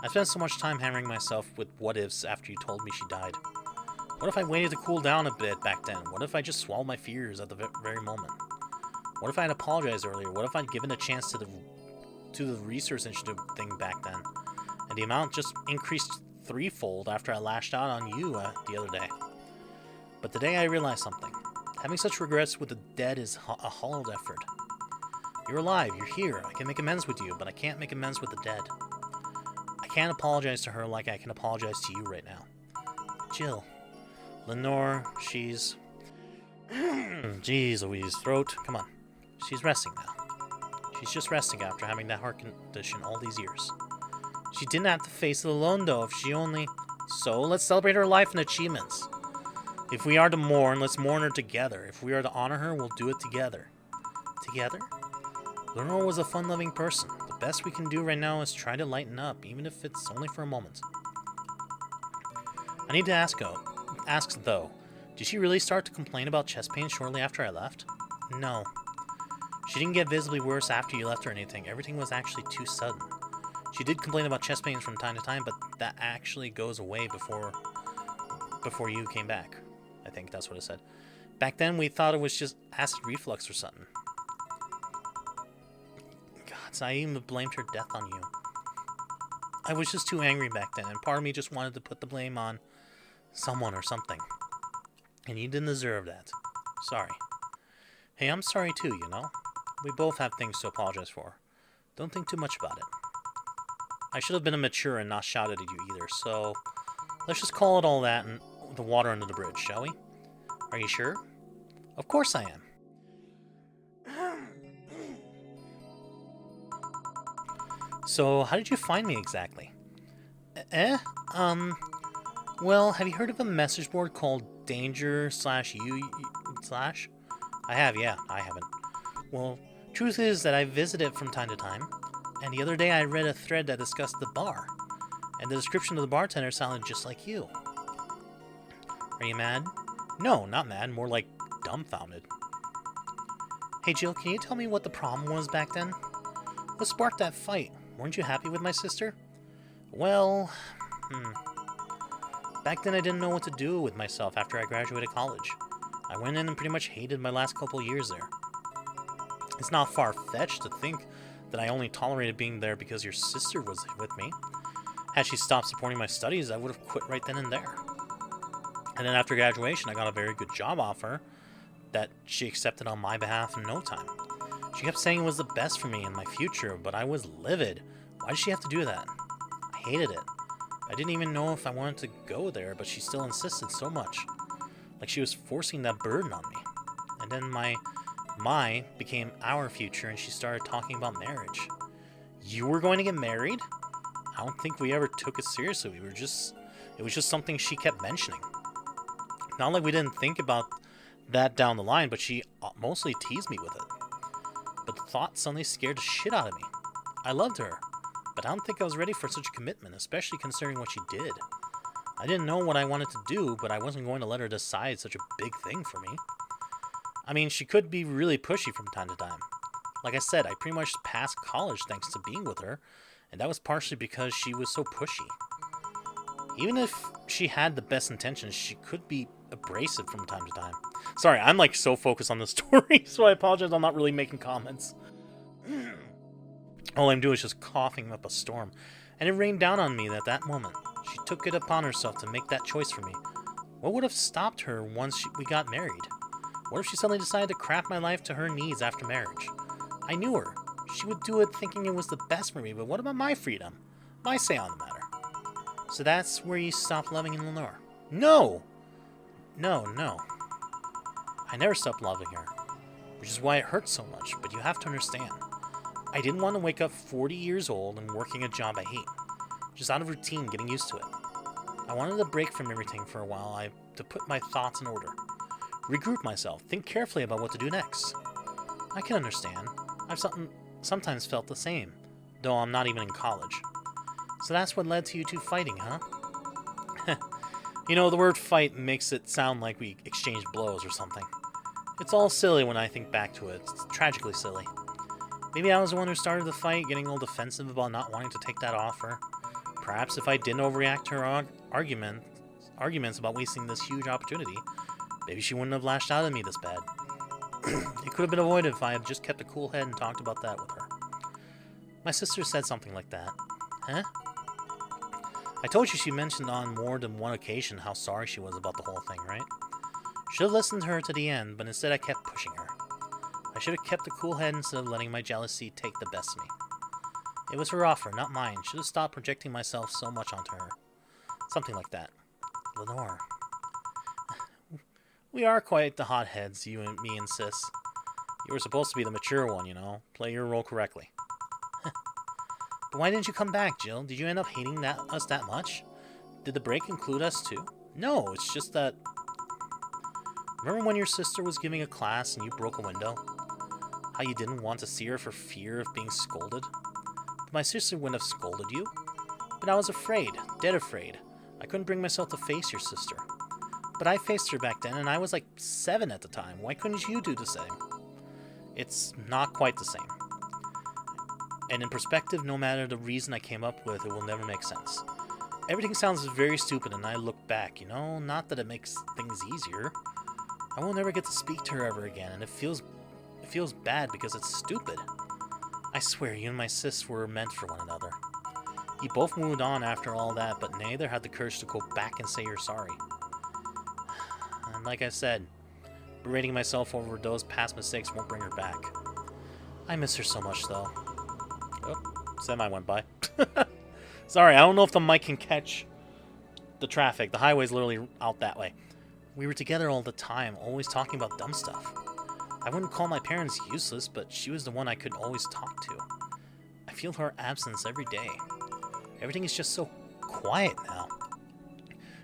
I spent so much time hammering myself with what-ifs after you told me she died. What if I waited to cool down a bit back then? What if I just swallowed my fears at the very moment? What if I had apologized earlier? What if I'd given a chance to the research initiative thing back then, and the amount just increased threefold after I lashed out on you the other day? But today I realized something. Having such regrets with the dead is a hollow effort. You're alive, you're here, I can make amends with you, but I can't make amends with the dead. I can't apologize to her like I can apologize to you right now. Jill. Lenore, she's... Jeez Louise, throat, come on. She's resting now. She's just resting after having that heart condition all these years. She didn't have to face it alone, though, if she only... So, let's celebrate her life and achievements. If we are to mourn, let's mourn her together. If we are to honor her, we'll do it together. Together? Lenore was a fun-loving person. The best we can do right now is try to lighten up, even if it's only for a moment. I need to ask, though, did she really start to complain about chest pain shortly after I left? No. She didn't get visibly worse after you left or anything. Everything was actually too sudden. She did complain about chest pains from time to time, but that actually goes away before you came back. I think that's what it said. Back then, we thought it was just acid reflux or something. God, nuts. I even blamed her death on you. I was just too angry back then, and part of me just wanted to put the blame on someone or something. And you didn't deserve that. Sorry. Hey, I'm sorry too, you know? We both have things to apologize for. Don't think too much about it. I should have been mature and not shouted at you either, so let's just call it all that and the water under the bridge, shall we? Are you sure? Of course I am. So, how did you find me exactly? Well, have you heard of a message board called Danger/U/? I have, yeah, I haven't. Well, truth is that I visit it from time to time, and the other day I read a thread that discussed the bar, and the description of the bartender sounded just like you. Are you mad? No, not mad, more like dumbfounded. Hey Jill, can you tell me what the problem was back then? What sparked that fight? Weren't you happy with my sister? Well, back then I didn't know what to do with myself after I graduated college. I went in and pretty much hated my last couple years there. It's not far-fetched to think that I only tolerated being there because your sister was with me. Had she stopped supporting my studies, I would have quit right then and there. And then after graduation, I got a very good job offer that she accepted on my behalf in no time. She kept saying it was the best for me and my future, but I was livid. Why did she have to do that? I hated it. I didn't even know if I wanted to go there, but she still insisted so much. Like she was forcing that burden on me. And then my became our future, and she started talking about marriage. You were going to get married? I don't think we ever took it seriously. It was just something she kept mentioning. Not like we didn't think about that down the line, but she mostly teased me with it. But the thought suddenly scared the shit out of me. I loved her, but I don't think I was ready for such a commitment, especially considering what she did. I didn't know what I wanted to do, but I wasn't going to let her decide such a big thing for me. I mean, she could be really pushy from time to time. Like I said, I pretty much passed college thanks to being with her, and that was partially because she was so pushy. Even if she had the best intentions, she could be abrasive from time to time. Sorry, I'm like so focused on the story, so I apologize, I'm not really making comments. All I'm doing is just coughing up a storm, and it rained down on me at that moment. She took it upon herself to make that choice for me. What would have stopped her once we got married? What if she suddenly decided to craft my life to her needs after marriage? I knew her. She would do it thinking it was the best for me, but what about my freedom? My say on the matter. So that's where you stopped loving in Lenore? No! No. I never stopped loving her, which is why it hurts so much, but you have to understand. I didn't want to wake up 40 years old and working a job I hate. Just out of routine, getting used to it. I wanted a break from everything for a while, to put my thoughts in order. Regroup myself, think carefully about what to do next. I can understand. I've sometimes felt the same, though I'm not even in college. So that's what led to you two fighting, huh? You know, the word fight makes it sound like we exchanged blows or something. It's all silly when I think back to it. It's tragically silly. Maybe I was the one who started the fight, getting all defensive about not wanting to take that offer. Perhaps if I didn't overreact to her arguments about wasting this huge opportunity, maybe she wouldn't have lashed out at me this bad. It could have been avoided if I had just kept a cool head and talked about that with her. My sister said something like that. Huh? I told you she mentioned on more than one occasion how sorry she was about the whole thing, right? Should have listened to her to the end, but instead I kept pushing her. I should have kept a cool head instead of letting my jealousy take the best of me. It was her offer, not mine. Should have stopped projecting myself so much onto her. Something like that. Lenore. We are quite the hotheads, you and me and Sis. You were supposed to be the mature one, you know. Play your role correctly. But why didn't you come back, Jill? Did you end up hating us that much? Did the break include us too? No, it's just that... Remember when your sister was giving a class and you broke a window? How you didn't want to see her for fear of being scolded? But my sister wouldn't have scolded you. But I was afraid, dead afraid. I couldn't bring myself to face your sister. But I faced her back then, and I was like 7 at the time. Why couldn't you do the same? It's not quite the same. And in perspective, no matter the reason I came up with, it will never make sense. Everything sounds very stupid, and I look back, you know? Not that it makes things easier. I will never get to speak to her ever again, and it feels bad because it's stupid. I swear, you and my sis were meant for one another. You both moved on after all that, but neither had the courage to go back and say you're sorry. And like I said, berating myself over those past mistakes won't bring her back. I miss her so much, though. Oh, semi went by. Sorry, I don't know if the mic can catch the traffic. The highway's literally out that way. We were together all the time, always talking about dumb stuff. I wouldn't call my parents useless, but she was the one I could always talk to. I feel her absence every day. Everything is just so quiet now.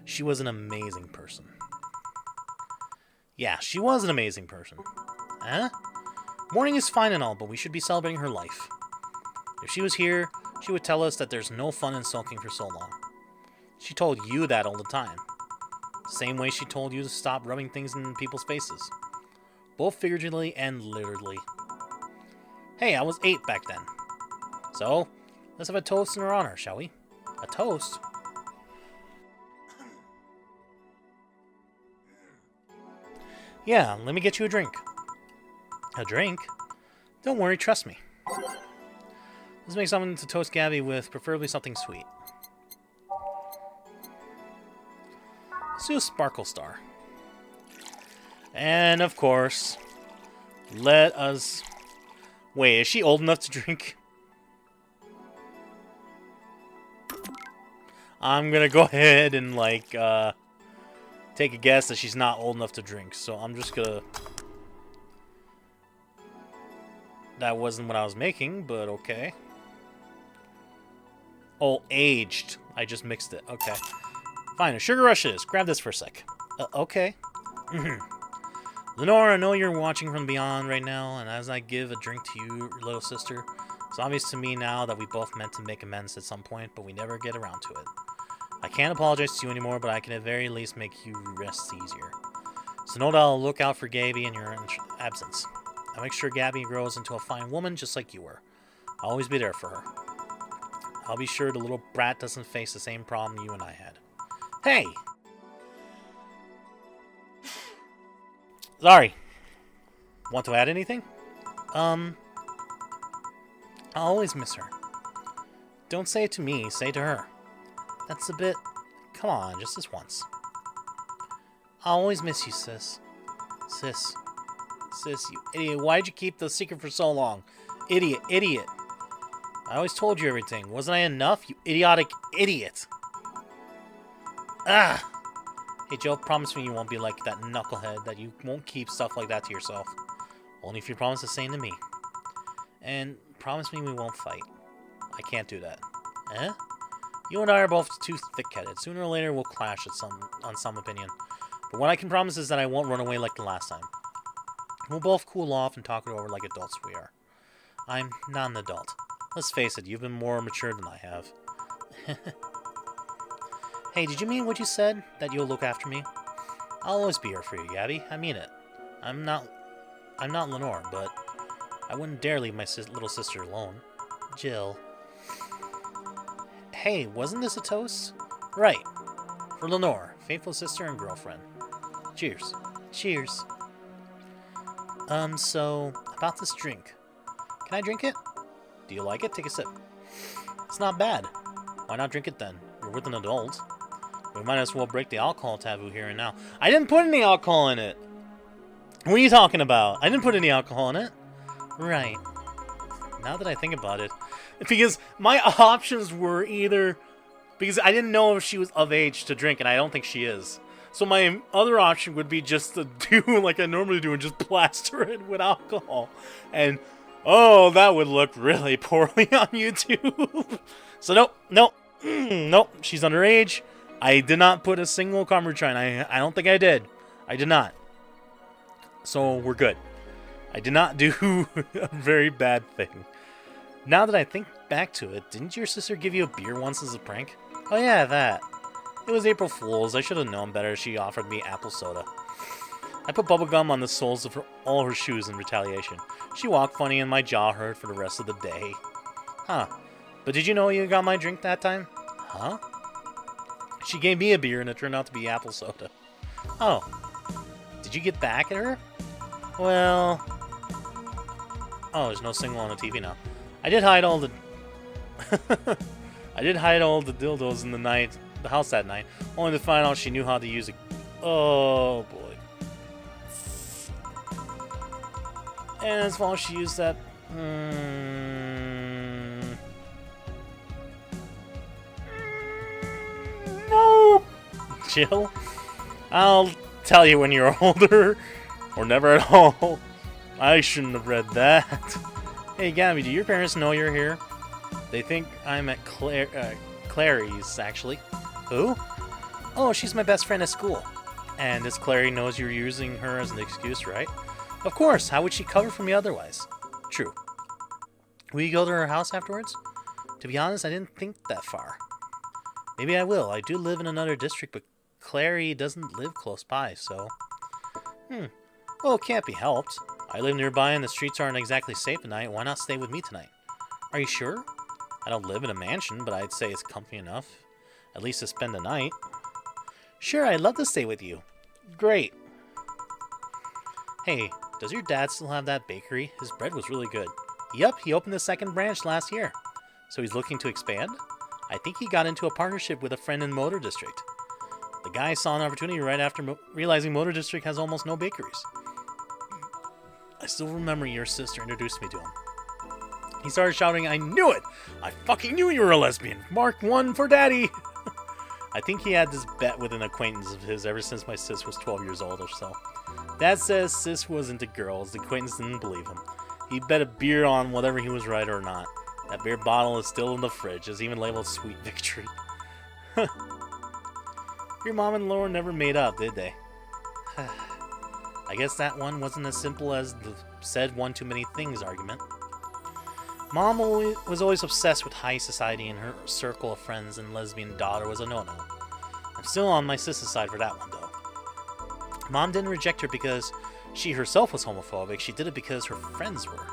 She was an amazing person. Yeah, she was an amazing person. Huh? Mourning is fine and all, but we should be celebrating her life. If she was here, she would tell us that there's no fun in sulking for so long. She told you that all the time. Same way she told you to stop rubbing things in people's faces. Both figuratively and literally. Hey, I was 8 back then. So, let's have a toast in her honor, shall we? A toast? Yeah, let me get you a drink. A drink? Don't worry, trust me. Let's make something to toast Gabby with, preferably something sweet. Let's do a Sparkle Star. And, of course, let us... Wait, is she old enough to drink? I'm gonna go ahead and, like, take a guess that she's not old enough to drink. So I'm just gonna... That wasn't what I was making, but okay. Oh, aged. I just mixed it. Okay. Fine, a sugar rush it is. Grab this for a sec. Okay. Lenore, I know you're watching from beyond right now, and as I give a drink to you, little sister, it's obvious to me now that we both meant to make amends at some point, but we never get around to it. I can't apologize to you anymore, but I can at the very least make you rest easier. So know that I'll look out for Gabby in your absence. I'll make sure Gabby grows into a fine woman just like you were. I'll always be there for her. I'll be sure the little brat doesn't face the same problem you and I had. Hey! Sorry. Want to add anything? I'll always miss her. Don't say it to me, say it to her. That's a bit... Come on, just this once. I'll always miss you, sis. Sis, you idiot. Why'd you keep the secret for so long? Idiot. I always told you everything. Wasn't I enough, you idiotic idiot? Ah! Hey, Joe, promise me you won't be like that knucklehead, that you won't keep stuff like that to yourself. Only if you promise the same to me. And promise me we won't fight. I can't do that. Eh? You and I are both too thick-headed. Sooner or later we'll clash on some opinion. But what I can promise is that I won't run away like the last time. We'll both cool off and talk it over like adults we are. I'm not an adult. Let's face it, you've been more mature than I have. Hey, did you mean what you said? That you'll look after me? I'll always be here for you, Gabby. I mean it. I'm not Lenore, but I wouldn't dare leave my little sister alone. Jill. Hey, wasn't this a toast? Right. For Lenore, faithful sister and girlfriend. Cheers. Cheers. So, about this drink. Can I drink it? Do you like it? Take a sip. It's not bad. Why not drink it then? You're with an adult. We might as well break the alcohol taboo here and now. I didn't put any alcohol in it! What are you talking about? I didn't put any alcohol in it. Right. Now that I think about it. Because my options were either... Because I didn't know if she was of age to drink, and I don't think she is. So my other option would be just to do like I normally do and just plaster it with alcohol. And, oh, that would look really poorly on YouTube. So nope, she's underage. I did not put a single Carmouchine. I don't think I did. I did not. So we're good. I did not do a very bad thing. Now that I think back to it, didn't your sister give you a beer once as a prank? Oh yeah, that. It was April Fool's. I should have known better. She offered me apple soda. I put bubblegum on the soles of all her shoes in retaliation. She walked funny and my jaw hurt for the rest of the day. Huh. But did you know you got my drink that time? Huh? She gave me a beer and it turned out to be apple soda. Oh. Did you get back at her? Well... Oh, there's no signal on the TV now. I did hide all the I did hide all the dildos in the house that night, only to find out she knew how to use it. Oh boy. And as long as she used that. No! Jill? I'll tell you when you're older. Or never at all. I shouldn't have read that. Hey Gabby, do your parents know you're here? They think I'm at Clary's, actually. Who? Oh, she's my best friend at school. And this Clary knows you're using her as an excuse, right? Of course, how would she cover for me otherwise? True. Will you go to her house afterwards? To be honest, I didn't think that far. Maybe I will. I do live in another district, but Clary doesn't live close by, so... Well, it can't be helped. I live nearby and the streets aren't exactly safe at night. Why not stay with me tonight? Are you sure? I don't live in a mansion, but I'd say it's comfy enough. At least to spend the night. Sure, I'd love to stay with you. Great. Hey, does your dad still have that bakery? His bread was really good. Yup, he opened the second branch last year. So he's looking to expand? I think he got into a partnership with a friend in Motor District. The guy saw an opportunity right after realizing Motor District has almost no bakeries. I still remember your sister introduced me to him. He started shouting, I knew it! I fucking knew you were a lesbian! Mark 1 for daddy! I think he had this bet with an acquaintance of his ever since my sis was 12 years old or so. Dad says sis was into girls. The acquaintance didn't believe him. He bet a beer on whether he was right or not. That beer bottle is still in the fridge. It's even labeled Sweet Victory. Your mom and Laura never made up, did they? I guess that one wasn't as simple as the said one too many things argument. Mom was always obsessed with high society and her circle of friends, and lesbian daughter was a no-no. I'm still on my sister's side for that one, though. Mom didn't reject her because she herself was homophobic. She did it because her friends were.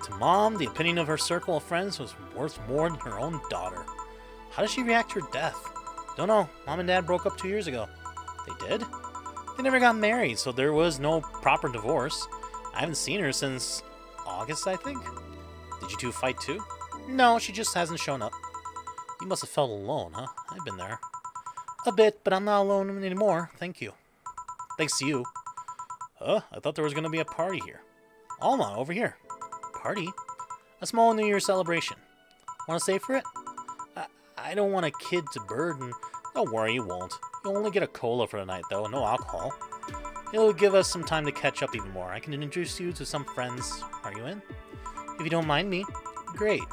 To Mom, the opinion of her circle of friends was worth more than her own daughter. How did she react to her death? Don't know. Mom and Dad broke up 2 years ago. They did? They never got married, so there was no proper divorce. I haven't seen her since August, I think. Did you two fight too? No, she just hasn't shown up. You must have felt alone, huh? I've been there. A bit, but I'm not alone anymore. Thank you. Thanks to you. Huh? I thought there was going to be a party here. Alma, over here. Party? A small New Year's celebration. Want to stay for it? I don't want a kid to burden. Don't worry, you won't. You'll only get a cola for the night, though. No alcohol. It'll give us some time to catch up even more. I can introduce you to some friends. Are you in? If you don't mind me. Great.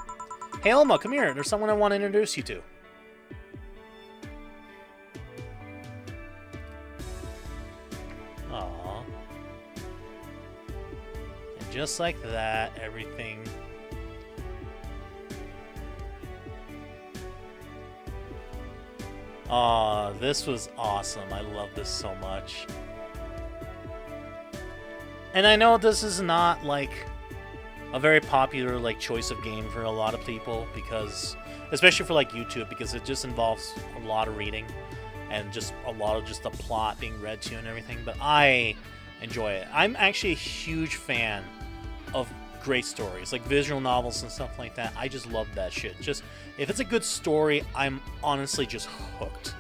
Hey, Alma, come here. There's someone I want to introduce you to. Aww. And just like that, everything... Aw, this was awesome. I love this so much. And I know this is not, like, a very popular, like, choice of game for a lot of people, because, especially for, like, YouTube, because it just involves a lot of reading, and just a lot of just the plot being read to you and everything, but I enjoy it. I'm actually a huge fan of great stories, like visual novels and stuff like that. I just love that shit. Just, if it's a good story, I'm honestly just hooked.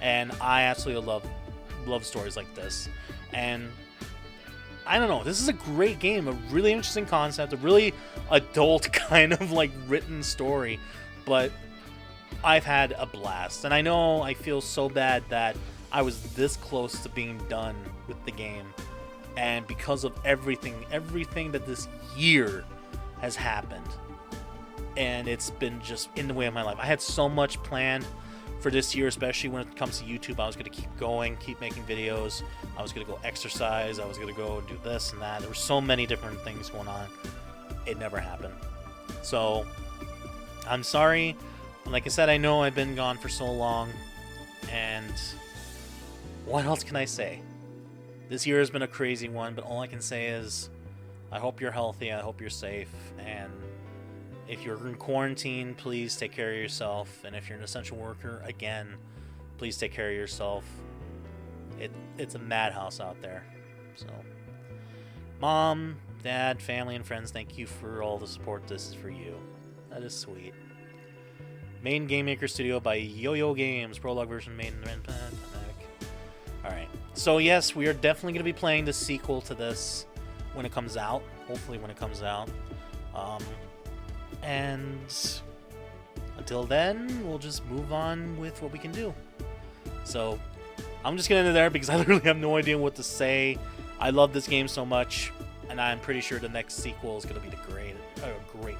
And I absolutely love stories like this. And I don't know, this is a great game, a really interesting concept, a really adult kind of like written story, but I've had a blast. And I know I feel so bad that I was this close to being done with the game. And because of everything that this year has happened, and it's been just in the way of my life. I had so much planned for this year, especially when it comes to YouTube. I was going to keep going, keep making videos. I was going to go exercise. I was going to go do this and that. There were so many different things going on. It never happened. So, I'm sorry. Like I said, I know I've been gone for so long. And what else can I say? This year has been a crazy one, but all I can say is I hope you're healthy, I hope you're safe, and if you're in quarantine, please take care of yourself, and if you're an essential worker, again, please take care of yourself. It's a madhouse out there. So, Mom, Dad, family, and friends, thank you for all the support. This is for you. That is sweet. Main Game Maker Studio by Yo-Yo Games. Prologue version made in the Alright. So yes, we are definitely going to be playing the sequel to this when it comes out. Hopefully when it comes out. And until then, we'll just move on with what we can do. So I'm just going to end it there because I literally have no idea what to say. I love this game so much, and I'm pretty sure the next sequel is going to be the great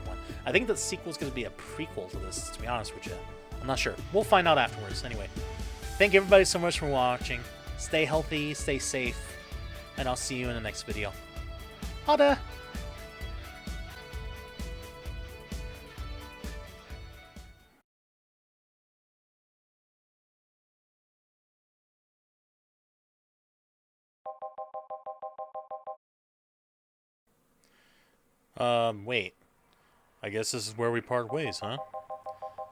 one. I think the sequel is going to be a prequel to this, to be honest with you. I'm not sure. We'll find out afterwards. Anyway, thank you everybody so much for watching. Stay healthy, stay safe, and I'll see you in the next video. Ha-da! Wait. I guess this is where we part ways, huh?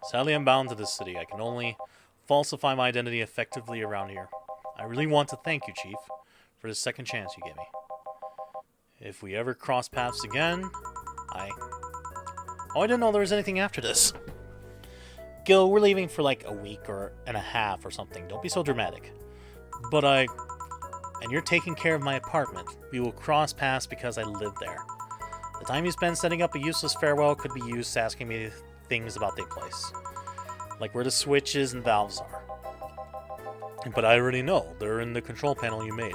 Sadly, I'm bound to this city. I can only falsify my identity effectively around here. I really want to thank you, Chief, for the second chance you gave me. If we ever cross paths again, Oh, I didn't know there was anything after this. Gil, we're leaving for like a week and a half or something. Don't be so dramatic. But And you're taking care of my apartment. We will cross paths because I live there. The time you spend setting up a useless farewell could be used asking me things about the place. Like where the switches and valves are. But I already know. They're in the control panel you made.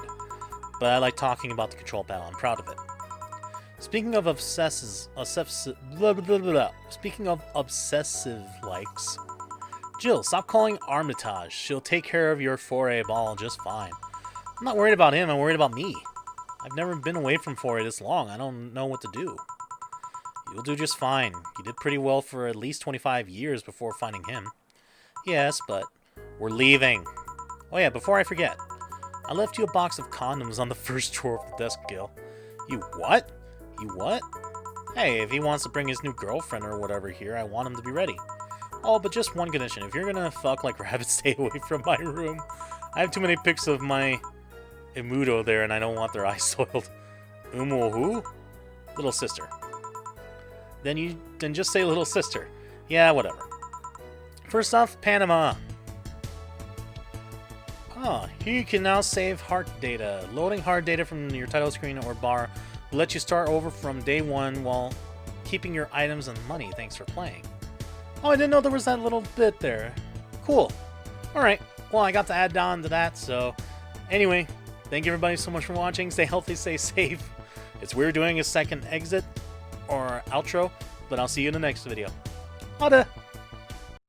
But I like talking about the control panel. I'm proud of it. Speaking of obsessive likes, Jill, stop calling Armitage. She'll take care of your 4A ball just fine. I'm not worried about him. I'm worried about me. I've never been away from 4A this long. I don't know what to do. You'll do just fine. You did pretty well for at least 25 years before finding him. Yes, but we're leaving. Oh yeah, before I forget. I left you a box of condoms on the first drawer of the desk, Gil. You what? You what? Hey, if he wants to bring his new girlfriend or whatever here, I want him to be ready. Oh, but just one condition. If you're gonna fuck like rabbits, stay away from my room. I have too many pics of my Imudo there, and I don't want their eyes soiled. Who? Little sister. Then just say little sister. Yeah, whatever. First off, Panama. Here you can now save heart data. Loading hard data from your title screen or bar will let you start over from day one while keeping your items and money. Thanks for playing. Oh, I didn't know there was that little bit there. Cool. Alright, well, I got to add on to that, so anyway, thank you everybody so much for watching. Stay healthy, stay safe. It's weird doing a second exit or outro, but I'll see you in the next video. Hada!